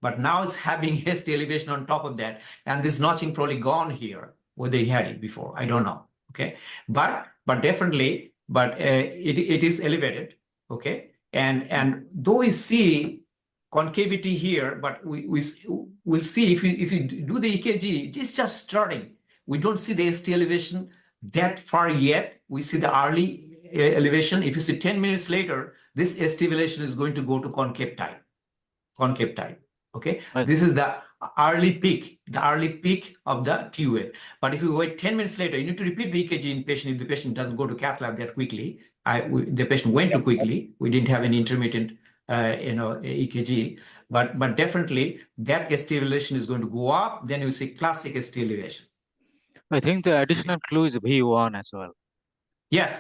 but now it's having ST elevation on top of that, and this notching probably gone here where they had it before. I don't know, okay? But definitely, it is elevated, okay? And though we see concavity here, but we'll see if you do the EKG, it's just starting. We don't see the ST elevation that far yet. We see the early elevation. If you see 10 minutes later, this ST elevation is going to go to concave type, okay? Right. This is the early peak of the T wave. But if you wait 10 minutes later, you need to repeat the EKG in patient if the patient doesn't go to cath lab that quickly. The patient went too quickly. We didn't have any intermittent EKG, but definitely that ST elevation is going to go up. Then you see classic ST elevation. I think the additional clue is V1 as well. Yes,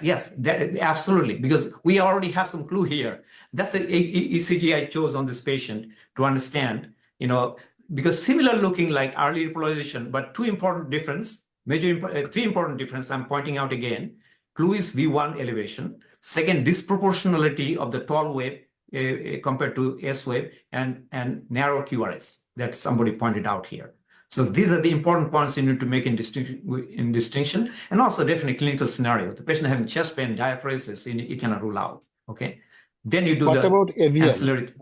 absolutely, because we already have some clue here. That's the ECG I chose on this patient to understand, because similar looking like early repolarization, but three important difference I'm pointing out again. Clue is V1 elevation. Second, disproportionality of the tall wave compared to S wave, and narrow QRS that somebody pointed out here. So these are the important points you need to make in distinction, and also definitely clinical scenario. The patient having chest pain, diaphoresis, you cannot rule out, okay? Then you do What about AVL? ancillary.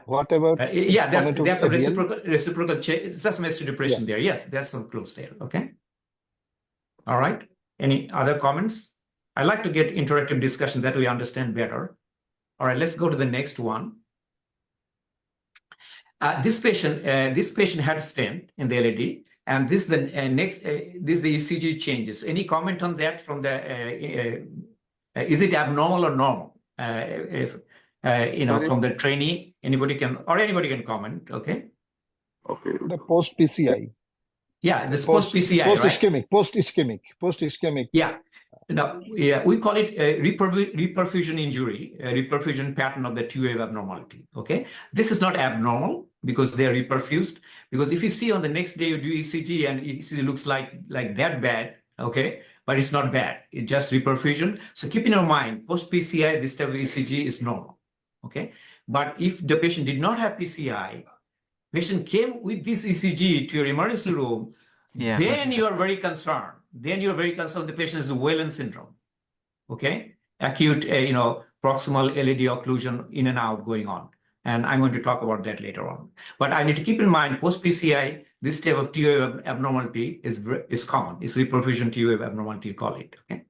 What about there's some AVL? reciprocal change. There's some ST depression there. Yes, there's some clues there, okay? All right, any other comments? I like to get interactive discussion that we understand better. All right, let's go to the next one. This patient had stent in the LED, and this is the ECG changes. Any comment on that from the? Is it abnormal or normal? From the trainee, anybody can comment. Okay. The post PCI. Yeah, this post PCI, post ischemic. Yeah. Now, yeah, we call it a reperfusion injury, a reperfusion pattern of the T-wave abnormality. Okay, this is not abnormal because they are reperfused. Because if you see on the next day you do ECG and ECG looks like that bad, okay, but it's not bad. It's just reperfusion. So keep in your mind, post PCI, this type of ECG is normal. Okay, but if the patient did not have PCI, patient came with this ECG to your emergency room, Yeah. then you are very concerned. Then you're very concerned the patient is Whelan syndrome. Okay, acute, proximal LED occlusion in and out going on. And I'm going to talk about that later on. But I need to keep in mind, post-PCI, this type of T-wave abnormality is common. It's reperfusion T-wave abnormality, you call it. Okay.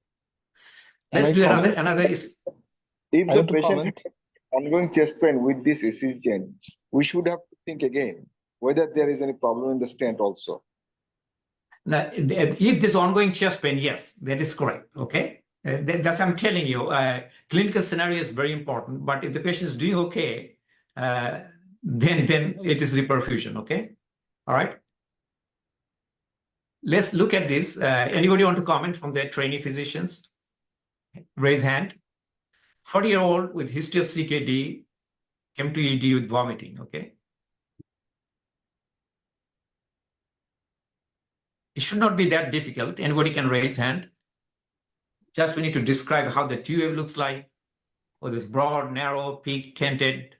Let's do another. If I the want to patient comment. has ongoing chest pain with this ECG change, we should have to think again whether there is any problem in the stent also. Now, if there's ongoing chest pain, yes, that is correct. Okay. That's I'm telling you, clinical scenario is very important. But if the patient is doing okay, then it is reperfusion. Okay. All right. Let's look at this. Anybody want to comment from the trainee physicians? Raise hand. 40-year-old with history of CKD came to ED with vomiting. Okay. It should not be that difficult. Anybody can raise hand. Just we need to describe how the T-wave looks like, whether it's broad, narrow, peak, tented.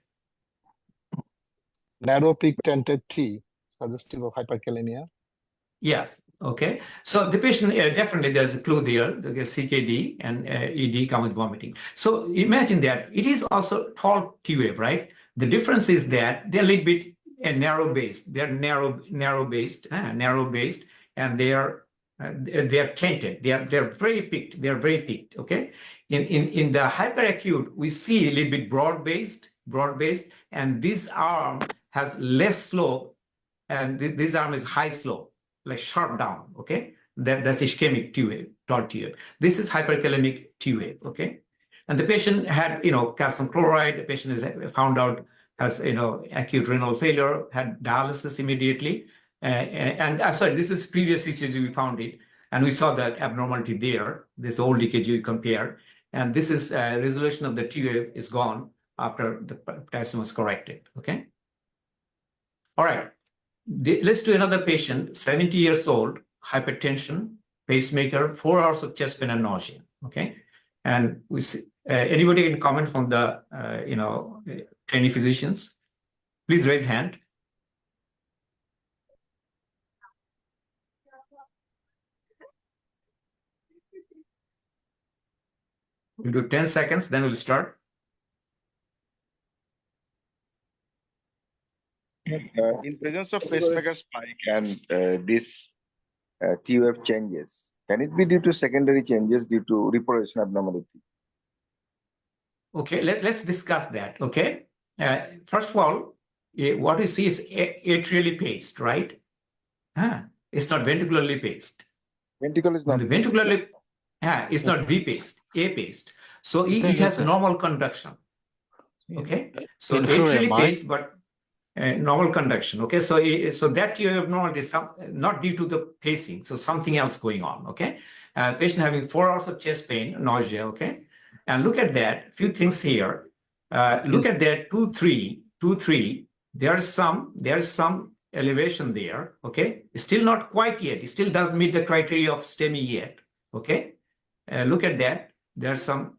Narrow peak tented T, suggestive of hyperkalemia. Yes. Okay. So the patient, definitely there's a clue there, the CKD and ED come with vomiting. So imagine that it is also tall T-wave, right? The difference is that they're a little bit narrow-based. They're narrow-based, and they're tented. They're very peaked. They're very peaked. Okay. In the hyperacute, we see a little bit broad-based, and this arm has less slope, and this arm is high slope, like sharp down. Okay. That's ischemic T-wave, tall T-wave. This is hyperkalemic T-wave. Okay. And the patient had, calcium chloride. The patient is found out has, acute renal failure, had dialysis immediately. Sorry, this is previous ECG, we found it, and we saw that abnormality there. This old EKG we compared, and this is resolution of the T-wave is gone after the potassium was corrected. Okay. All right. Let's do another patient, 70 years old, hypertension, pacemaker, 4 hours of chest pain and nausea. Okay. And we see, anybody can comment from the, trainee physicians? Please raise hand. We'll do 10 seconds, then we'll start. In presence of pacemaker spike and this T-wave changes, can it be due to secondary changes due to reproduction abnormality? Okay, let's discuss that. Okay. First of all, what we see is atrially paced, right? It's not ventricularly paced. Ventricle is not. The ventricularly, it's not V-paced, A-paced. So it has normal conduction. Okay. So atrially paced, but normal conduction. Okay. So that you have normal is not due to the pacing. So something else going on. Okay. Patient having 4 hours of chest pain, nausea. Okay. And look at that. Few things here. Look at that 2-3. There's some elevation there. Okay. Still not quite yet. It still doesn't meet the criteria of STEMI yet. Okay. Look at that. There's some.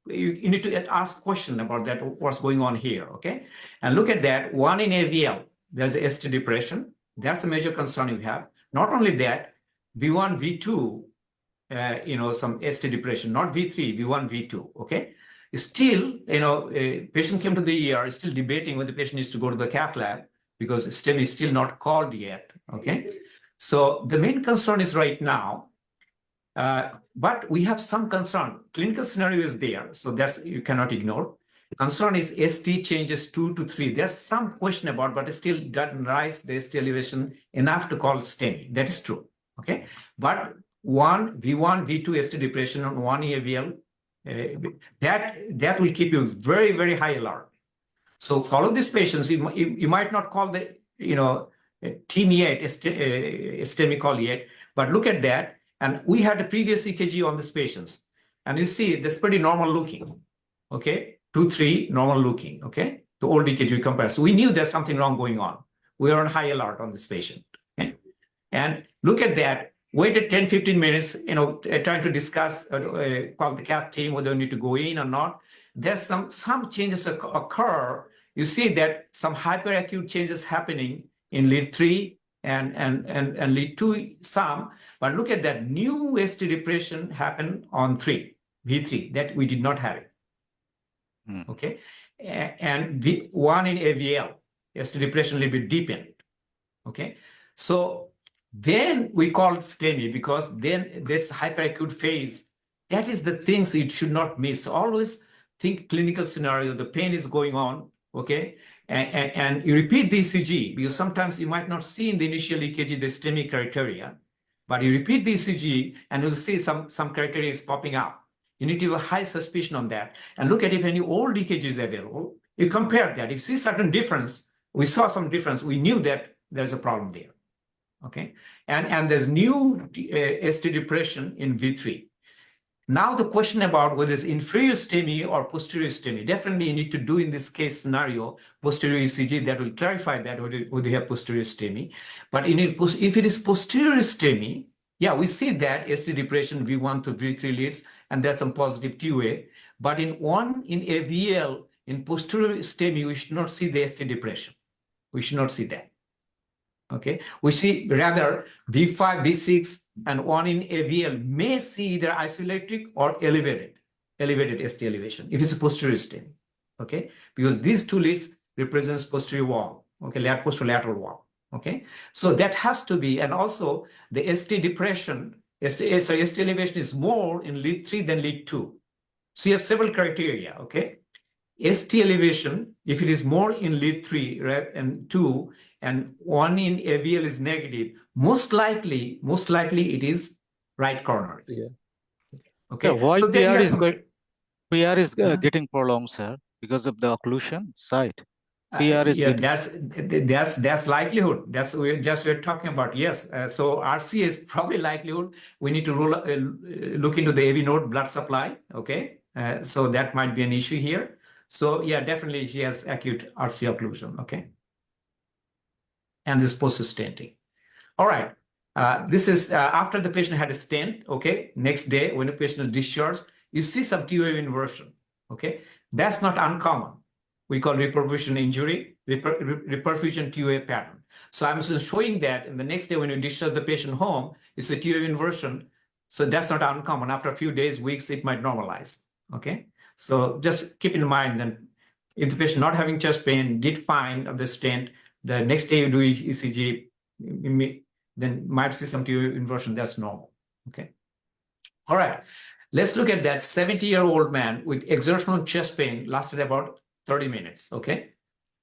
You need to ask question about that. What's going on here? Okay. And look at that. 1 in AVL. There's a ST depression. That's a major concern you have. Not only that, V1, V2. Some ST depression, not V3, V1, V2. Okay. Still, a patient came to the ER, still debating whether the patient needs to go to the cath lab because STEMI is still not called yet. Okay. So the main concern is right now, but we have some concern. Clinical scenario is there. So that's, you cannot ignore. Concern is ST changes 2 to 3. There's some question about, but it still doesn't rise the ST elevation enough to call STEMI. That is true. Okay. But V1, V2 ST depression on 1 AVL, that will keep you very, very high alert. So follow these patients. You might not call the, team yet, STEMI call yet, but look at that. And we had a previous EKG on these patients. And you see, that's pretty normal looking. Okay, 2, 3, normal looking. Okay, the old EKG we compare. So we knew there's something wrong going on. We were on high alert on this patient. Okay? And look at that. Waited 10, 15 minutes, trying to discuss, call the cath team whether we need to go in or not. There's some changes occur. You see that some hyperacute changes happening in lead 3 and lead 2 some. But look at that new ST depression happened on 3, V3, that we did not have it. Okay. And the one in AVL, ST depression a little bit deepened. Okay. So then we call it STEMI because then this hyperacute phase, that is the things it should not miss. Always think clinical scenario, the pain is going on, okay? And you repeat the ECG because sometimes you might not see in the initial EKG the STEMI criteria, but you repeat the ECG and you'll see some criteria is popping up. You need to have a high suspicion on that and look at if any old EKG is available. You compare that. If you see certain difference, we saw some difference, we knew that there's a problem there. Okay, and there's new ST depression in V3. Now the question about whether it's inferior STEMI or posterior STEMI, definitely you need to do in this case scenario posterior ECG that will clarify that whether you have posterior STEMI. But if it is posterior STEMI, yeah, we see that ST depression V1 to V3 leads, and there's some positive TUA. But in AVL, in posterior STEMI, we should not see the ST depression. We should not see that. Okay, we see rather V5, V6, and one in AVL may see either isoelectric or elevated ST elevation if it's a posterior STEMI. Okay, because these two leads represents posterior wall. Okay, posterolateral wall. Okay, so that has to be, and also the ST depression, ST elevation is more in lead 3 than lead 2. So you have several criteria. Okay, ST elevation, if it is more in lead 3 and 2, and one in AVL is negative, most likely it is right coronary. Yeah. Okay. So why so PR is getting prolonged, sir, because of the occlusion site. PR is yeah, getting... that's likelihood. We're talking about. Yes. So RC is probably likelihood. We need to look into the AV node blood supply. Okay. So that might be an issue here. So yeah, definitely he has acute RC occlusion. Okay. And this post-stenting. All right. This is after the patient had a stent. Okay. Next day, when the patient is discharged, you see some TUA inversion. Okay. That's not uncommon. We call reperfusion injury, reperfusion TUA pattern. So I'm showing that in the next day when you discharge the patient home, it's a TUA inversion. So that's not uncommon. After a few days, weeks, it might normalize. Okay. So just keep in mind that if the patient not having chest pain, did fine of the stent, the next day you do ECG, then might see some TUA inversion. That's normal. Okay. All right. Let's look at that 70-year-old man with exertional chest pain lasted about 30 minutes. Okay.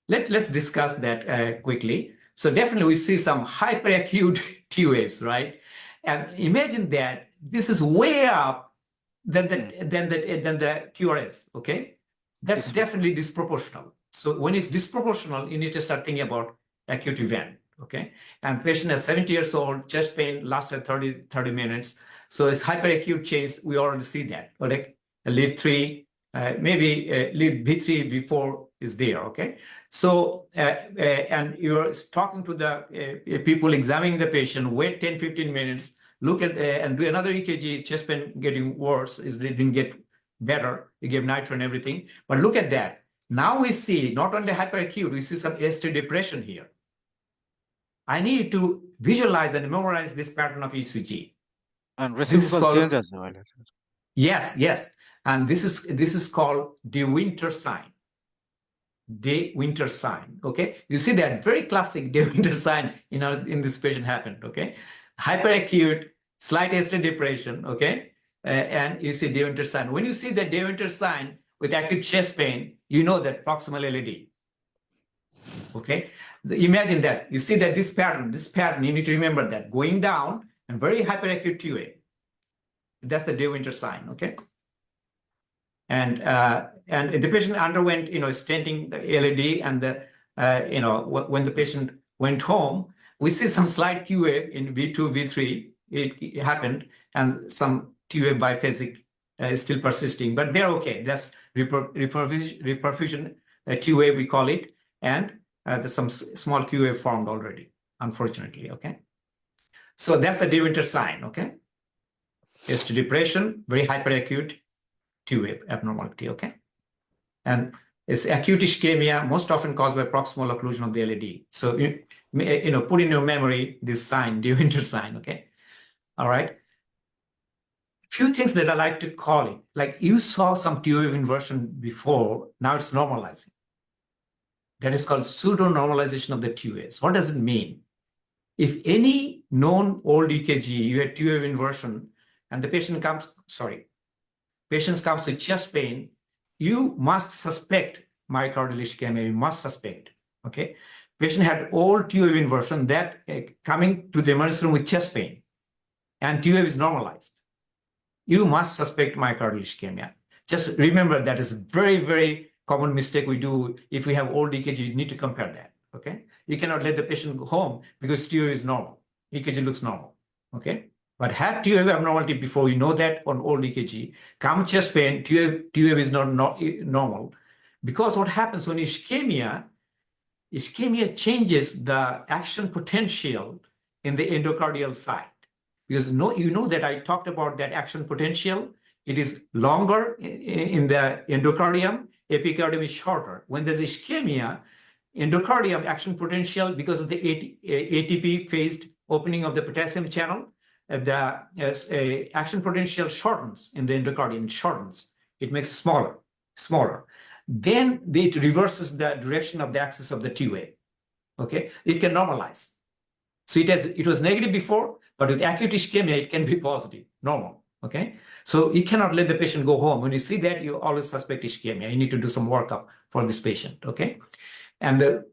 Let's discuss that quickly. So definitely we see some hyperacute T waves, right? And imagine that this is way up than the QRS. Okay. That's definitely disproportional. So when it's disproportional, you need to start thinking about acute event, okay? And patient is 70 years old, chest pain lasted 30 minutes. So it's hyperacute change, we already see that, like lead 3, maybe lead V3, V4 is there, okay? So, and you're talking to the people examining the patient, wait 10, 15 minutes, look at, and do another EKG, chest pain getting worse, it didn't get better, you gave nitro and everything, but look at that. Now we see not only hyperacute, we see some ST depression here. I need to visualize and memorize this pattern of ECG. And reciprocal change as well. Yes, yes. And this is called De Winter sign. De Winter sign. Okay. You see that very classic De Winter sign in this patient happened. Okay. Hyperacute, slight ST depression. Okay. And you see De Winter sign. When you see the De Winter sign with acute chest pain, you know that proximal LAD. Okay. Imagine that. You see that this pattern, you need to remember that going down and very hyperacute TUA. That's the De Winter sign. Okay. And the patient underwent, stenting the LAD, and when the patient went home, we see some slight QA in V2, V3. it happened, and some T-wave biphasic is still persisting, but they're okay. That's reperfusion T-wave, we call it, and there's some small Q-wave formed already, unfortunately, okay? So that's the De Winter sign, okay? ST depression, very hyperacute T-wave abnormality, okay? And it's acute ischemia, most often caused by proximal occlusion of the LED. So, put in your memory this sign, De Winter sign, okay? All right. Few things that I like to call it, like you saw some T-wave inversion before, now it's normalizing. That is called pseudo-normalization of the T-waves. What does it mean? If any known old EKG, you had T-wave inversion, and the patient comes with chest pain, you must suspect myocardial ischemia, you must suspect, okay? Patient had old T-wave inversion that coming to the emergency room with chest pain, and T-wave is normalized. You must suspect myocardial ischemia. Just remember that is a very, very common mistake we do. If we have old EKG, you need to compare that, okay? You cannot let the patient go home because T-wave is normal. EKG looks normal, okay? But had T-wave abnormality before, you know that on old EKG, come chest pain, T-wave is not normal. Because what happens when ischemia changes the action potential in the endocardial side. Because you know that I talked about that action potential. It is longer in the endocardium, epicardium is shorter. When there's ischemia, endocardium action potential, because of the ATP phased opening of the potassium channel, the action potential shortens in the endocardium, it shortens. It makes smaller. Then it reverses the direction of the axis of the T-wave, okay? It can normalize. So it was negative before, but with acute ischemia, it can be positive, normal, okay? So you cannot let the patient go home. When you see that, you always suspect ischemia. You need to do some workup for this patient, okay? And the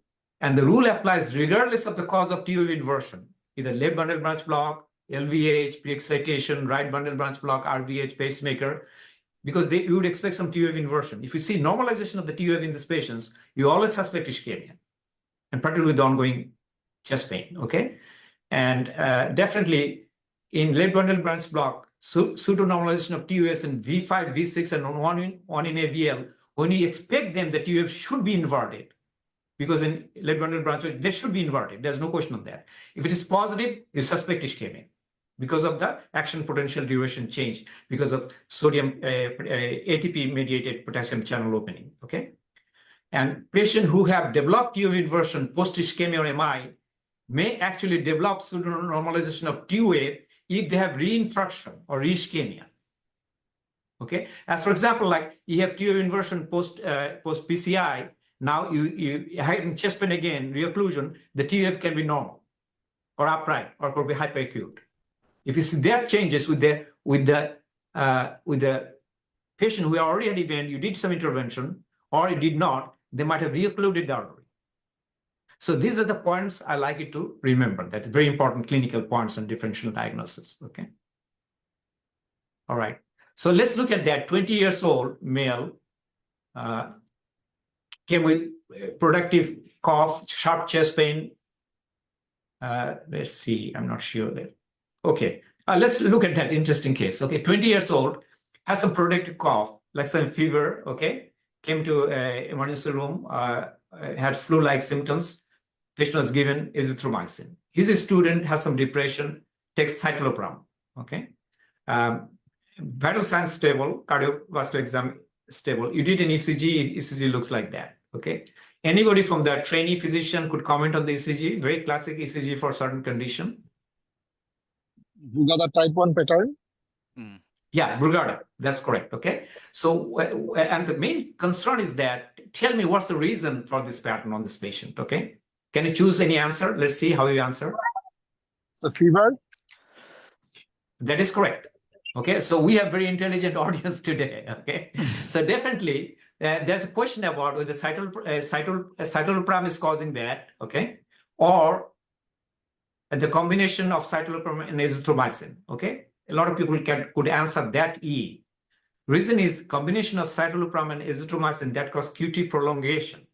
rule applies regardless of the cause of T-wave inversion, either left bundle branch block, LVH, pre-excitation, right bundle branch block, RVH, pacemaker, because you would expect some T-wave inversion. If you see normalization of the T-wave in these patients, you always suspect ischemia, and particularly with the ongoing chest pain, okay? And definitely in left bundle branch block, pseudo-normalization of T-waves in V5, V6, and one in AVL, when you expect them, the T-wave should be inverted, because in left bundle branch, they should be inverted. There's no question of that. If it is positive, you suspect ischemia because of the action potential duration change, because of sodium ATP-mediated potassium channel opening, okay? And patients who have developed T-wave inversion post-ischemia or MI may actually develop pseudo-normalization of T-wave if they have reinfarction or reischemia. Okay, as for example, like you have T-wave inversion post PCI, now you have chest pain again, reocclusion, the T-wave can be normal or upright or could be hyperacute. If you see that changes with the patient who are already at event, you did some intervention or you did not, they might have reoccluded the artery. So these are the points I like you to remember. That's very important clinical points on differential diagnosis, okay? All right, so let's look at that 20 years old male came with productive cough, sharp chest pain. Let's see, I'm not sure that. Okay, let's look at that interesting case. Okay, 20 years old, has some productive cough, like some fever, okay? Came to emergency room, had flu-like symptoms. Patient was given azithromycin. He's a student, has some depression, takes citalopram, okay? Vital signs stable, cardiovascular exam stable. You did an ECG, ECG looks like that, okay? Anybody from the trainee physician could comment on the ECG, very classic ECG for certain condition. You got a type 1 pattern? Yeah, Brugada, that's correct, okay? So, and the main concern is that, tell me what's the reason for this pattern on this patient, okay? Can you choose any answer? Let's see how you answer. The fever? That is correct. Okay, so we have very intelligent audience today, okay? So definitely, there's a question about whether citalopram is causing that, okay? Or the combination of citalopram and azithromycin, okay? A lot of people could answer that E. Reason is combination of citalopram and azithromycin that cause QT prolongation.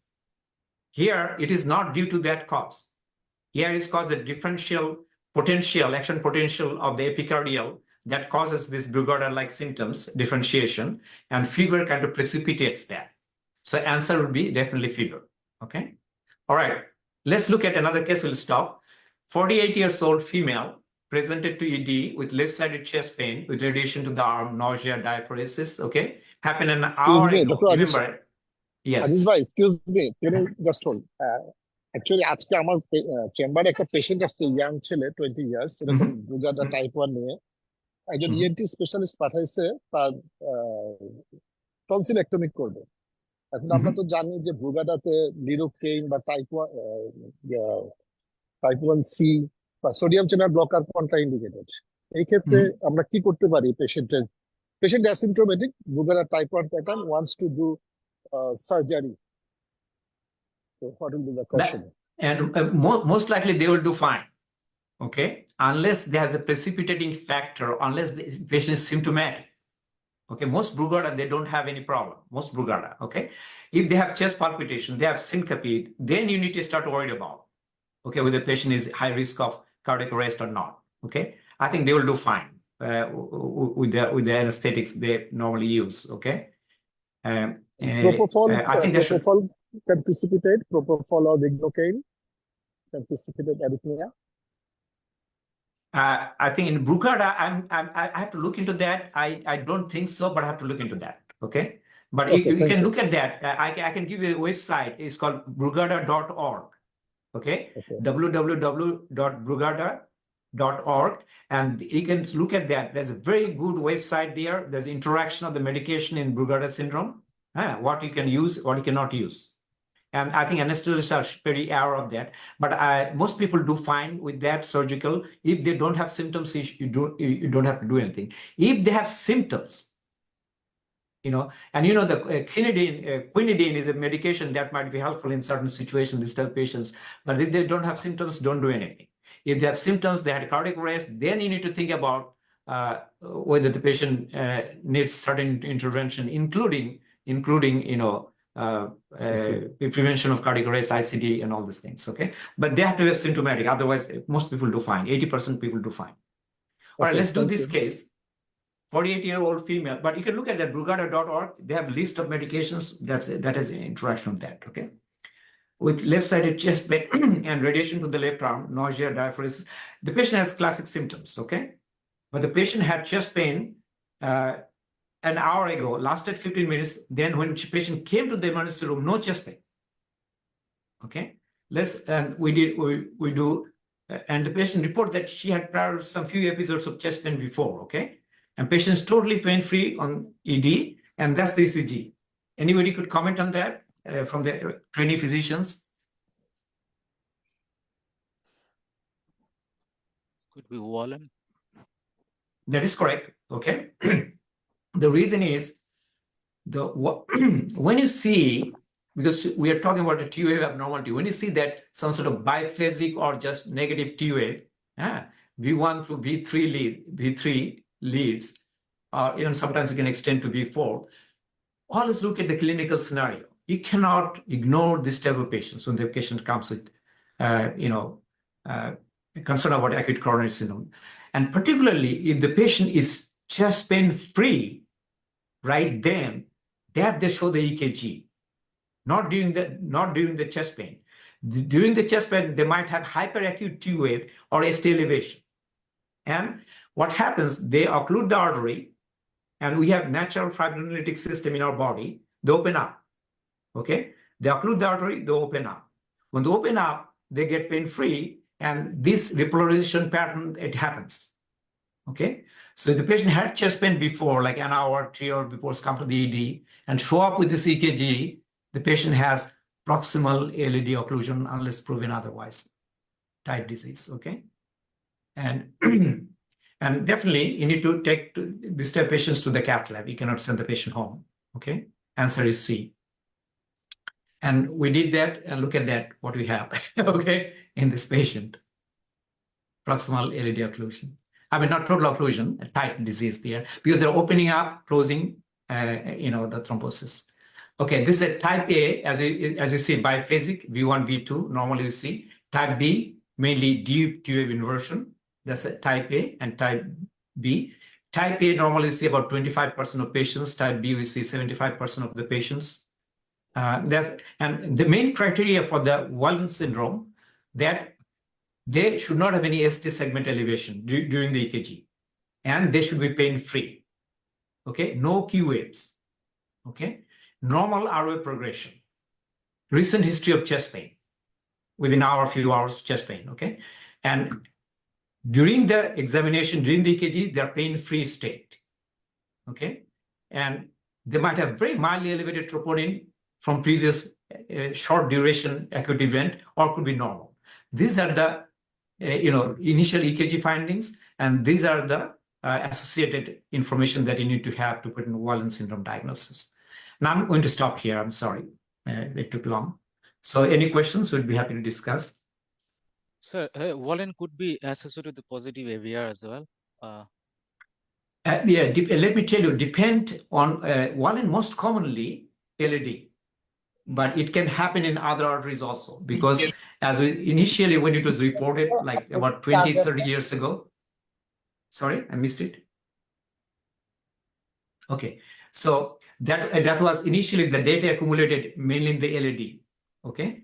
Here, it is not due to that cause. Here is caused a differential action potential of the epicardial that causes this Brugada-like symptoms, differentiation, and fever kind of precipitates that. So answer would be definitely fever, okay? All right, let's look at another case, we'll stop. 48 years old female presented to ED with left-sided chest pain with radiation to the arm, nausea, diaphoresis, okay? Happened an hour me, ago, Dr. Aziz, remember? Yes. Aziz bhai, excuse me, can you just hold? Actually, আজকে আমার চেম্বারে একটা patient আসছে young ছেলে 20 years এরকম ব্রুগাডা type 1 নিয়ে একজন ENT specialist পাঠাইছে তার টনসিলেক্টমি করবে এখন আমরা তো জানি যে ব্রুগাডাতে লিডোকেইন বা টাইপ 1C বা সোডিয়াম চ্যানেল ব্লকার কোনটা ইন্ডিকেটেড এই ক্ষেত্রে আমরা কি করতে পারি patient asymptomatic Brugada type 1 pattern wants to do surgery. So what will be the question? And most likely they will do fine, okay? Unless there's a precipitating factor, unless the patient is symptomatic. Okay, most Brugada, they don't have any problem, most Brugada, okay? If they have chest palpitation, they have syncope, then you need to start worried about, okay, whether the patient is high risk of cardiac arrest or not, okay? I think they will do fine with the anesthetics they normally use, okay? Propofol, I think propofol can precipitate, propofol or lignocaine can precipitate arrhythmia. I think in Brugada, I have to look into that. I don't think so, but I have to look into that. Okay, but Okay, you can you. look at that. I can give you a website. It's called brugada.org. Okay, www.brugada.org, and you can look at that. There's a very good website there. There's interaction of the medication in Brugada syndrome, what you can use, what you cannot use. And I think anesthesiologists are very aware of that. But most people do fine with that surgical. If they don't have symptoms, you don't have to do anything. If they have symptoms, you know, and you know the quinidine is a medication that might be helpful in certain situations, these type of patients. But if they don't have symptoms, don't do anything. If they have symptoms, they had cardiac arrest, then you need to think about whether the patient needs certain intervention, including you know, prevention of cardiac arrest, ICD, and all these things, okay? But they have to be symptomatic, otherwise most people do fine, 80% people do fine. All right, let's do this case. 48-year-old female, but you can look at that, brugada.org, they have a list of medications that has interaction with that, okay? With left-sided chest pain and radiation to the left arm, nausea, diaphoresis. The patient has classic symptoms, okay? But the patient had chest pain an hour ago, lasted 15 minutes. Then when the patient came to the emergency room, no chest pain. Okay, and the patient reported that she had prior some few episodes of chest pain before. Okay, and patient is totally pain-free on ED, and that's the ECG. Anybody could comment on that from the trainee physicians? Could be Wallen. That is correct. Okay. The reason is when you see, because we are talking about a T wave abnormality, when you see that some sort of biphasic or just negative T wave, V1 through V3 leads, or even sometimes you can extend to V4. Always look at the clinical scenario. You cannot ignore this type of patients when the patient comes with, concern about acute coronary syndrome, and particularly if the patient is chest pain free. Right then, that they show the EKG, not during the chest pain. During the chest pain, they might have hyperacute T wave or ST elevation. And what happens, they occlude the artery, and we have natural fibrinolytic system in our body, they open up, okay? They occlude the artery, they open up. When they open up, they get pain-free, and this repolarization pattern, it happens, okay? So if the patient had chest pain before, like an hour, 3 hours before, come to the ED and show up with this EKG, the patient has proximal ALED occlusion unless proven otherwise, tight disease, okay? And and definitely you need to take these type of patients to the cath lab. You cannot send the patient home, okay? Answer is C. And we did that, and look at that, what we have, okay, in this patient. Proximal ALED occlusion. I mean, not total occlusion, a tight disease there, because they're opening up, closing, the thrombosis. Okay, this is a type A, as you see, biphasic, V1, V2, normally you see. Type B, mainly deep T wave inversion, That's a type A and type B. Type A normally we see about 25% of patients. Type B we see 75% of the patients. And the main criteria for the Walden syndrome that they should not have any ST segment elevation during the EKG, and they should be pain-free. Okay, no Q waves. Okay, normal ROA progression, recent history of chest pain, within hour, few hours chest pain. Okay, and during the examination, during the EKG, they're pain-free state. Okay, and they might have very mildly elevated troponin from previous short duration acute event, or could be normal. These are the initial EKG findings, and these are the associated information that you need to have to put in Walden syndrome diagnosis. Now I'm going to stop here. I'm sorry, it took long. So any questions? We'd be happy to discuss. Sir, Walden could be associated with the positive AVR as well. Yeah, let me tell you, depend on Walden most commonly LAD, but it can happen in other arteries also, because as initially when it was reported like about 20, 30 years ago. Sorry, I missed it. Okay, so that was initially the data accumulated mainly in the LAD. Okay,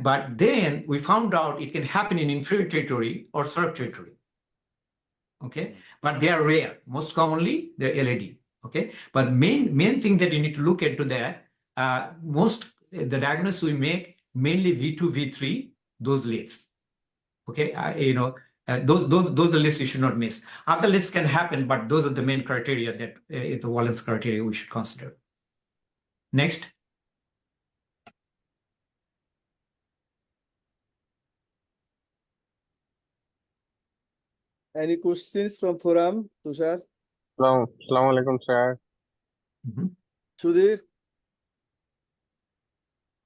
but then we found out it can happen in inferior territory or circ territory. Okay, but they are rare. Most commonly they're LAD. Okay, but main thing that you need to look into that, the diagnosis we make mainly V2, V3, those leads. Okay, those are the lists you should not miss. Other lists can happen, but those are the main criteria that the Walden's criteria we should consider. Next. Any questions from forum, Tushar? Assalamu alaikum, sir. Sudhir?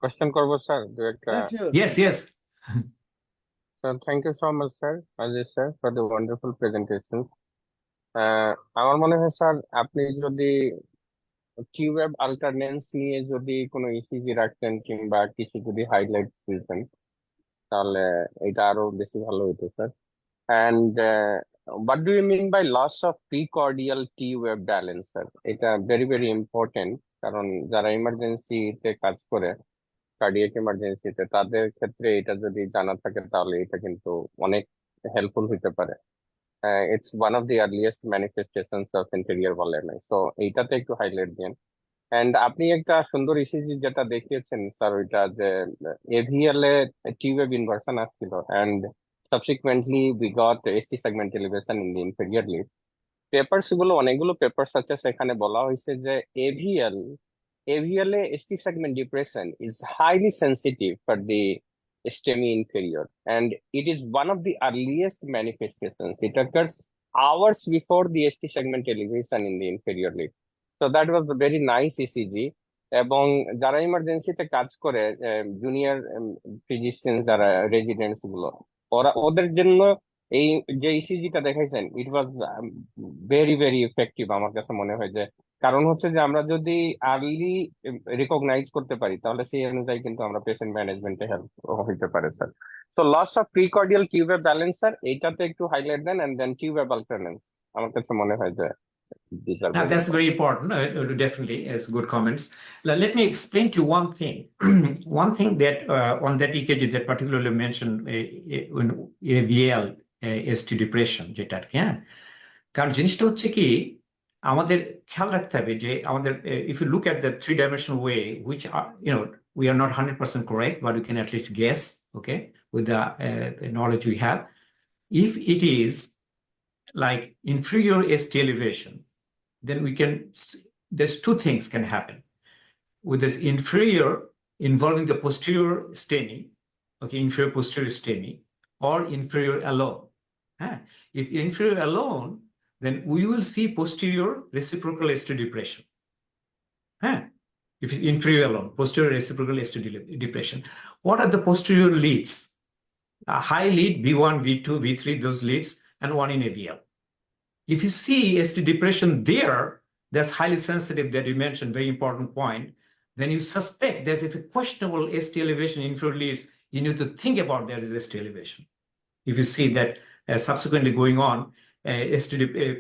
Question করবো sir Yeah, sure. Yes. So thank you so much, sir, Aziz sir, for the wonderful presentation. আমার মনে হয় sir আপনি যদি tube অল্টারনেন্স নিয়ে যদি কোনো ECG রাখতেন কিংবা কিছু যদি হাইলাইট দিতেন তাহলে এটা আরো বেশি ভালো হতো sir. And what do you mean by loss of precordial T-wave balance, sir? এটা very very important, কারণ যারা ইমার্জেন্সিতে কাজ করে কার্ডিয়াক ইমার্জেন্সিতে তাদের ক্ষেত্রে এটা যদি জানা থাকে তাহলে এটা কিন্তু অনেক হেল্পফুল হতে পারে। It's one of the earliest manifestations of interior ভল এমআই, সো এইটাতে একটু হাইলাইট দেন। এন্ড আপনি একটা সুন্দর ইসিজি যেটা দেখিয়েছেন স্যার, ওইটা যে এভিএল এ টি-ওয়েভ ইনভার্সন আসছিল, and subsequently we got ST segment elevation in the inferior lead. Papers গুলো অনেকগুলো পেপারস আছে, সেখানে বলা হয়েছে যে AVL A ST segment depression is highly sensitive for the STEMI inferior, and it is one of the earliest manifestations. It occurs hours before the ST segment elevation in the inferior lead. So that was a very nice ECG. এবং যারা ইমার্জেন্সিতে কাজ করে junior physician যারা রেজিডেন্টস গুলো, ওদের জন্য এই যে ইসিজিটা দেখাইছেন ইট ওয়াজ ভেরি ভেরি ইফেক্টিভ আমার কাছে মনে হয়। যে কারণ হচ্ছে যে আমরা যদি আর্লি রিকগনাইজ করতে পারি তাহলে সেই অনুযায়ী কিন্তু আমরা পেশেন্ট ম্যানেজমেন্টে হেল্প হইতে পারে sir. So loss of precordial T wave balance sir, এইটাতে একটু হাইলাইট দেন, এন্ড দেন টিউব অল্টারনেন্স আমার কাছে মনে হয় যে That's very important. Definitely, it's good comments. Let me explain to you one thing. One thing that on that EKG that particularly mentioned in AVL ST depression, যেটা হ্যাঁ, কারণ জিনিসটা হচ্ছে কি আমাদের খেয়াল রাখতে হবে যে আমাদের if you look at the three-dimensional way, which are we are not 100% correct, but we can at least guess, okay, with the knowledge we have. If it is like inferior ST elevation, then we can, there's two things can happen with this inferior involving the posterior STEMI, okay, inferior posterior STEMI, or inferior alone. If inferior alone, then we will see posterior reciprocal ST depression. If it's inferior alone, posterior reciprocal ST depression. What are the posterior leads? A high lead, V1, V2, V3, those leads, and one in AVL. If you see ST depression there, that's highly sensitive that you mentioned, very important point. Then you suspect there's a questionable ST elevation in inferior leads, you need to think about there is ST elevation. If you see that subsequently going on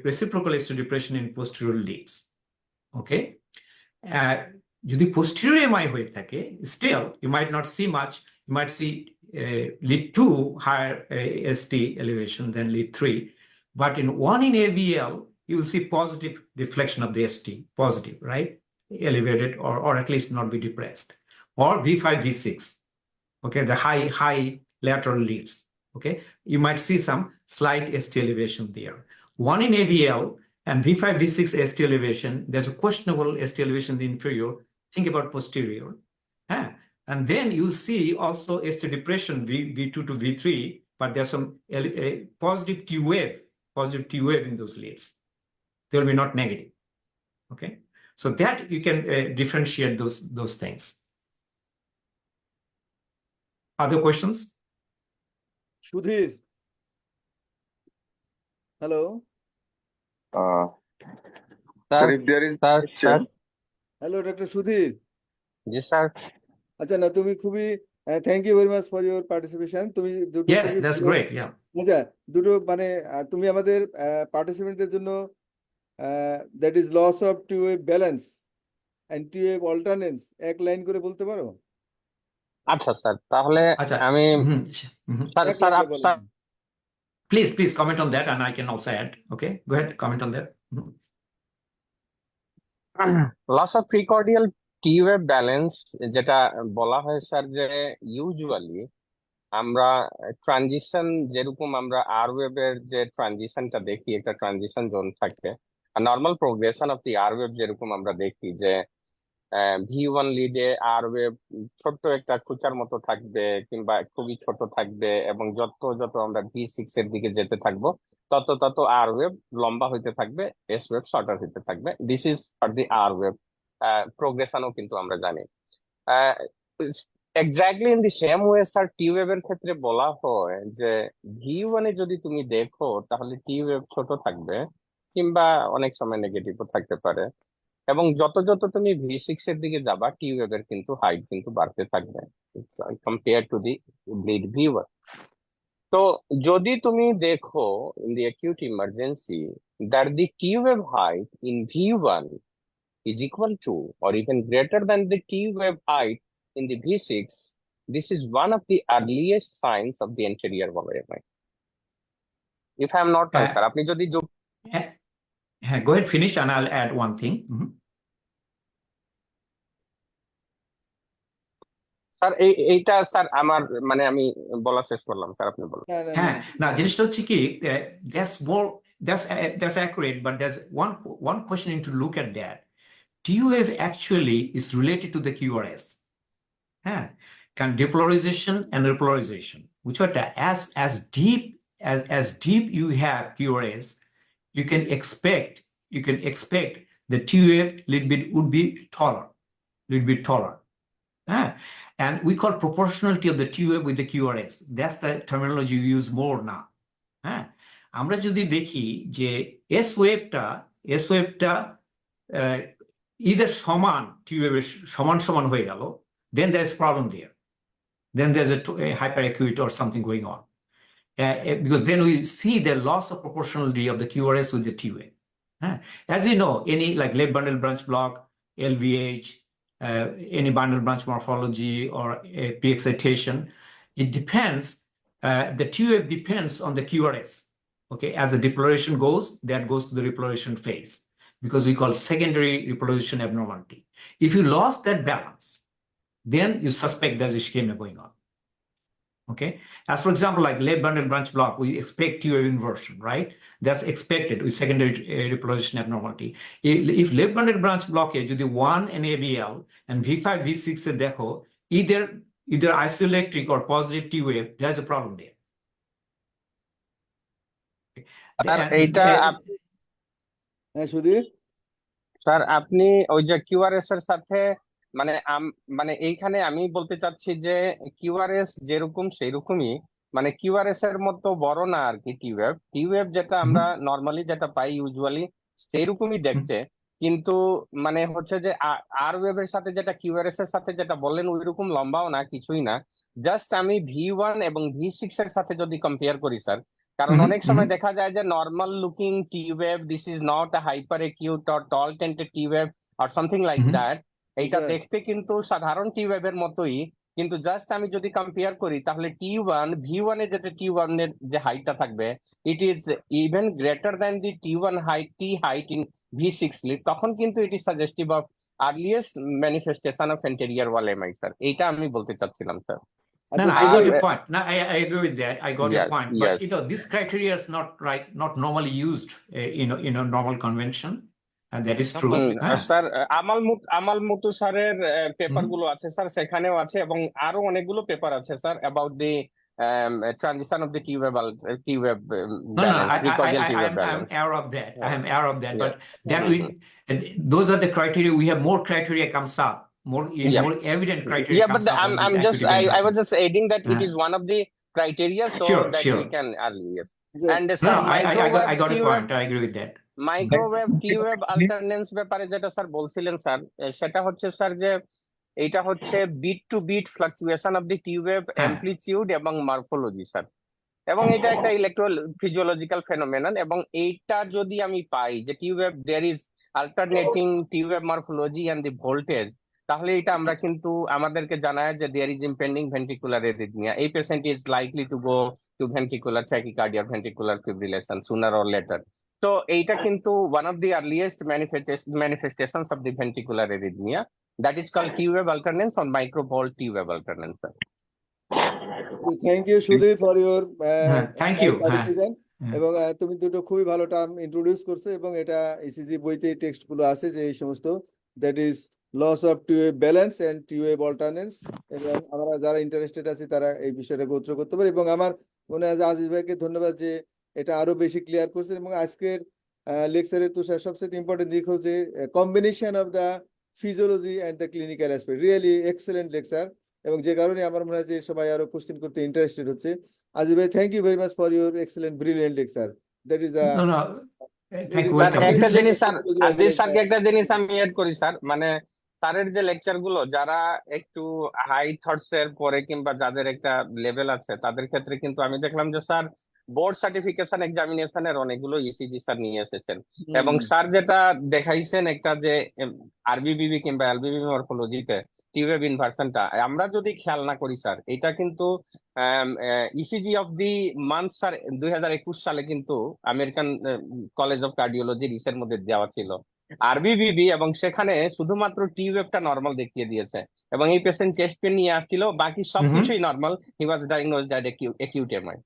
reciprocal ST depression in posterior leads. Okay, যদি posterior MI হয়ে থাকে, still you might not see much. You might see lead 2 higher ST elevation than lead 3, but in one in AVL you will see positive deflection of the ST, positive, right, elevated or at least not be depressed, or V5 V6, okay, the high lateral leads. Okay, you might see some slight ST elevation there. One in AVL and V5 V6 ST elevation, there's a questionable ST elevation in the inferior. Think about posterior. And then you'll see also ST depression V2 to V3, but there's some positive T wave in those leads. They'll be not negative. Okay, so that you can differentiate those things. Other questions? Sudhir. Hello. Sir But if there is sir sir question, Hello, Dr. Sudhir. জি sir আচ্ছা না তুমি খুবই thank you very much for your participation. তুমি দুটো Yes, খুবই that's ভালো- great. Yeah. আচ্ছা দুটো মানে তুমি আমাদের পার্টিসিপেন্টদের জন্য that is loss of T wave balance and T wave alternans এক লাইন করে বলতে পারো? আচ্ছা স্যার তাহলে Acha. আমি স্যার এক স্যার লাইনে আপ- বলো। Sir Please comment on that, and I can also add. Okay, go ahead, comment on that. Loss of precordial T wave balance যেটা বলা হয় স্যার যে ইউজুয়ালি আমরা ট্রানজিশন যেরকম আমরা আর ওয়েভের যে ট্রানজিশনটা দেখি একটা ট্রানজিশন জোন থাকে আর normal progression of the R wave যেরকম আমরা দেখি যে V1 লিডে আর ওয়েভ ছোট্ট একটা খুচার মতো থাকবে কিংবা খুবই ছোট থাকবে এবং যত যত আমরা V6 এর দিকে যেতে থাকবো তত তত আর ওয়েভ লম্বা হইতে থাকবে, এস ওয়েভ শর্টার হইতে থাকবে। This is for the R wave প্রোগ্রেশনও কিন্তু আমরা জানি। Exactly in the same way sir T ওয়েভের ক্ষেত্রে বলা হয় যে V1 এ যদি তুমি দেখো তাহলে টি ওয়েভ ছোট থাকবে কিংবা অনেক সময় নেগেটিভও থাকতে পারে, এবং যত যত তুমি V6 এর দিকে যাবা টি ওয়েভের কিন্তু হাইট কিন্তু বাড়তে থাকবে compare to the bleed V1। তো যদি তুমি দেখো in the acute emergency that the T wave height in V1 is equal to or even greater than the T wave height in the V6, this is one of the earliest signs of the anterior valve MI. If I am not wrong, sir, আপনি যদি Go ahead, finish, and I'll add one thing. Sir এইটা sir আমার মানে আমি বলা শেষ করলাম sir, আপনি বলুন। Now, জিনিসটা হচ্ছে কি, that's accurate, but there's one question you need to look at that. T wave actually is related to the QRS. Depolarization and repolarization, which are as deep you have QRS, you can expect the T wave would be taller. And we call proportionality of the T wave with the QRS. That's the terminology you use more now. আমরা যদি দেখি যে S ওয়েভটা either সমান টি ওয়েভের সমান হয়ে গেল, then there's a problem there. Then there's a hyperacuity or something going on. Because then we see the loss of proportionality of the QRS with the T wave. As you know, any like left bundle branch block, LVH, any bundle branch morphology or pre-excitation, it depends, the T wave depends on the QRS. Okay, as the depolarization goes, that goes to the repolarization phase, because we call secondary repolarization abnormality. If you lost that balance, then you suspect there's ischemia going on. Okay, as for example, like left bundle branch block, we expect T wave inversion, right? That's expected with secondary repolarization abnormality. If left bundle branch block is the 1 and AVL and V5 V6 se dekho, either isoelectric or positive T wave, there's a problem there. এইটা Sudhir sir আপনি ওই যে QRS এর সাথে মানে মানে এইখানে আমি বলতে চাচ্ছি যে কিউআরএস যেরকম সেই রকমই, মানে কিউআরএস এর মতো বড় না আর কি টি ওয়েভ যেটা আমরা নর্মালি যেটা পাই ইউজুয়ালি সেই রকমই দেখতে, কিন্তু মানে হচ্ছে যে আর ওয়েভের সাথে যেটা কিউআরএস এর সাথে যেটা বললেন ওই রকম লম্বাও না কিছুই না। জাস্ট আমি V1 এবং V6 এর সাথে যদি কম্পেয়ার করি স্যার, কারণ Mhm, অনেক সময় mhm. দেখা যায় যে normal looking T wave, this is not a hyper acute or tall tented T wave or something like Mhm. That. এইটা স্যার দেখতে কিন্তু সাধারণ টিউবের মতোই, কিন্তু জাস্ট আমি যদি কম্পেয়ার করি তাহলে V1 এ যেটা T1 এর যে হাইটটা থাকবে, it is even greater than the T1 height in V6 lead, তখন কিন্তু it is suggestive of earliest manifestation of anterior wall MI, sir. এইটা আমি বলতে চাচ্ছিলাম, স্যার। No, আচ্ছা no, I got Sudhir, your point. No, I agree with that. I got your Yes, point. But yes. this criteria is not right, not normally used in a normal convention, and that is true. Sir Amal Muthu স্যারের paper গুলো আছে sir, সেখানেও আছে, এবং আরো অনেকগুলো paper আছে sir about the transition of the T wave No, no, balance, precordial T wave I'm balance. aware of that. I am aware of that. Yeah. But that Mhm. and those are the criteria. We have more criteria comes up, Yeah. more evident criteria Yeah, but comes up when I'm this just acute event I was happens. just adding that it is one of the criteria so Sure, that we sure. can early. Yes. যে And No, sir, no, I got a T-wave point. I agree with that. Microvolt T wave alternans ব্যাপারে যেটা sir বলছিলেন sir, সেটা হচ্ছে sir যে এটা হচ্ছে beat to beat fluctuation of the T wave হ্যাঁ। অ্যামপ্লিটিউড এবং মরফোলজি স্যার, এবং এটা একটা ইলেকট্রো ফিজিওলজিক্যাল ফেনোমেনন। এবং এইটা যদি আমি পাই যে T wave there is alternating T wave morphology and the voltage, তাহলে এটা আমরা কিন্তু আমাদেরকে জানায় যে there is impending ventricular arrhythmia, এই patient is likely to go to ventricular tachycardia, ventricular fibrillation sooner or later. তো এইটা কিন্তু one of the earliest manifestations of the ventricular arrhythmia, that is called T wave alternans on microvolt T wave alternans. Thank you Sudhir for your হ্যাঁ, thank you. হ্যাঁ, clarification. হ্যাঁ। এবং তুমি দুটো খুবই ভালো টার্ম ইন্ট্রোডিউস করছো, এবং এটা ইসিজি বইতে টেক্সট গুলো আছে যে এই সমস্ত that is loss of T wave balance and T wave alternans, এবং আমরা যারা ইন্টারেস্টেড আছি তারা এই বিষয়টা গোত্র করতে পারে। এবং আমার মনে হয় যে আজিজ ভাইকে ধন্যবাদ যে এটা আরো বেশি ক্লিয়ার করছেন। এবং আজকের লেকচারের তুষার সবচেয়ে ইম্পর্টেন্ট দিক হচ্ছে combination of the physiology and the clinical aspect, really excellent lecture, এবং যে কারণে আমার মনে হয় যে সবাই আরো কোশ্চেন করতে ইন্টারেস্টেড হচ্ছে। আজিজ ভাই, thank you very much for your excellent brilliant lecture. That is No, no. Thank you. Sir Welcome. একটা This জিনিস lecture, স্যার, আজিজ স্যারকে একটা জিনিস আমি এড করি স্যার, মানে স্যারের যে লেকচার গুলো যারা একটু হাই থটস এর পরে কিংবা যাদের একটা লেভেল আছে তাদের ক্ষেত্রে কিন্তু আমি দেখলাম যে স্যার বোর্ড সার্টিফিকেশন এক্সামিনেশনের অনেকগুলো ইসিজি স্যার নিয়ে এসেছেন, এবং স্যার যেটা দেখাইছেন একটা যে আরবিবিবি কিংবা এলবিবি মরফোলজিতে টিউব ইনভার্সনটা আমরা যদি খেয়াল না করি স্যার, এটা কিন্তু ECG of the month sir 2021 সালে কিন্তু আমেরিকান কলেজ অফ কার্ডিওলজি রিসের মধ্যে দেওয়া ছিল আরবিবিবি, এবং সেখানে শুধুমাত্র টিউবটা নর্মাল দেখিয়ে দিয়েছে, এবং এই পেশেন্ট চেস্ট পেন নিয়ে আসছিল, বাকি সবকিছুই নর্মাল, হি ওয়াজ ডায়াগনোজড অ্যাজ অ্যাকিউট এমআই।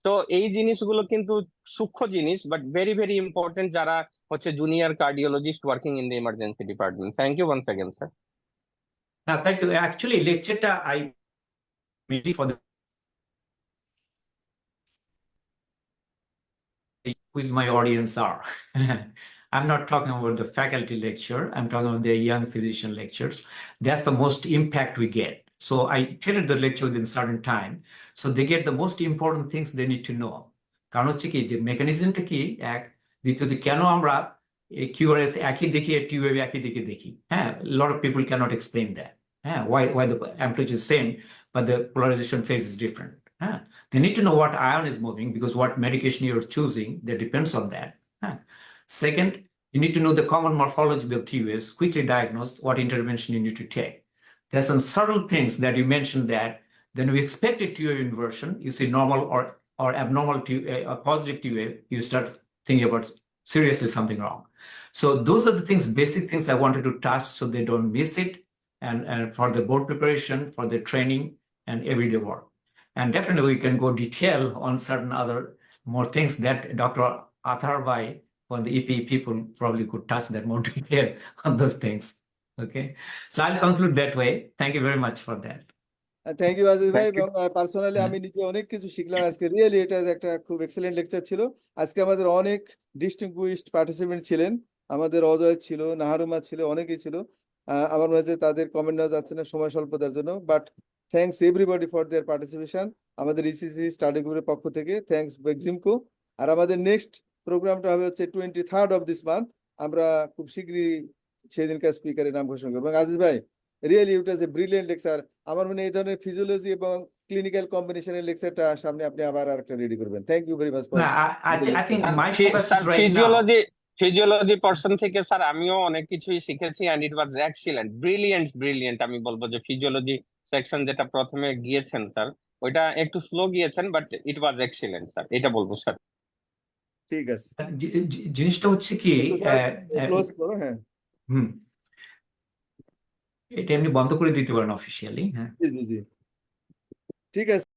তো এই জিনিসগুলো কিন্তু সূক্ষ্ম জিনিস, বাট ভেরি ভেরি ইম্পর্টেন্ট যারা হচ্ছে junior cardiologist working in the emergency department. Thank you once again sir. thank you. Actually, lecture I made for who is my audience are. I'm not talking about the faculty lecture. I'm talking about the young physician lectures. That's the most impact we get. So I tailored the lecture within certain time. So they get the most important things they need to know. কারণ হচ্ছে কি যে মেকানিজমটা কি এক, দ্বিতীয়ত কেন আমরা QRS একই দেখি টিউব একই দিকে দেখি। হ্যাঁ, lot of people cannot explain that. হ্যাঁ, why the amplitude is same but the polarization phase is different. হ্যাঁ, they need to know what ion is moving because what medication you're choosing that depends on that. Second, you need to know the common morphology of T waves, quickly diagnose what intervention you need to take. There's some subtle things that you mentioned that then we expect a T wave inversion, you see normal or abnormal a positive T wave, you start thinking about seriously something wrong. So those are the things, basic things I wanted to touch so they don't miss it, and for the board preparation, for the training and everyday work. And definitely we can go detail on certain other more things that Dr. Atharvai or the EP people probably could touch that more detail on those things. Okay, so I'll conclude that way. Thank you very much for that. Thank you Aziz ভাই। Thank you. এবং personally হ্যাঁ। আমি নিজে অনেক কিছু শিখলাম আজকে, really এটা একটা খুব এক্সেলেন্ট লেকচার ছিল। আজকে আমাদের অনেক ডিস্টিংগুইশড পার্টিসিপেন্ট ছিলেন, আমাদের অজয় ছিল, নাহারুমা ছিল, অনেকেই ছিল। আমার মনে হচ্ছে তাদের কমেন্ট নেওয়া যাচ্ছে না সময় স্বল্পতার জন্য, but thanks everybody for their participation আমাদের ইসিসি স্টাডি গ্রুপের পক্ষ থেকে। থ্যাংকস বেক্সিমকো। আর আমাদের নেক্সট প্রোগ্রামটা হবে হচ্ছে 23rd অফ দিস মান্থ। আমরা খুব শীঘ্রই সেদিনকার স্পিকারের নাম ঘোষণা করবো। এবং আজিজ ভাই, really it was A brilliant lecture. আমার মনে হয় এই ধরনের ফিজিওলজি এবং ক্লিনিক্যাল কম্বিনেশনের লেকচারটা সামনে আপনি আবার আরেকটা রেডি করবেন। Thank you very much for না I think my ফি- focus sir is right now. Physiology person থেকে স্যার আমিও অনেক কিছুই শিখেছি and it was excellent, brilliant. আমি বলবো যে ফিজিওলজি সেকশন যেটা প্রথমে গিয়েছেন স্যার, ওইটা একটু স্লো গিয়েছেন, but it was excellent sir, এটা বলবো স্যার। ঠিক আছে, জিনিসটা হচ্ছে কি ক্লোজ করো। হ্যাঁ, হুম এটা এমনি বন্ধ করে দিতে পারেন অফিসিয়ালি, হ্যাঁ। জি জি জি, ঠিক আছে।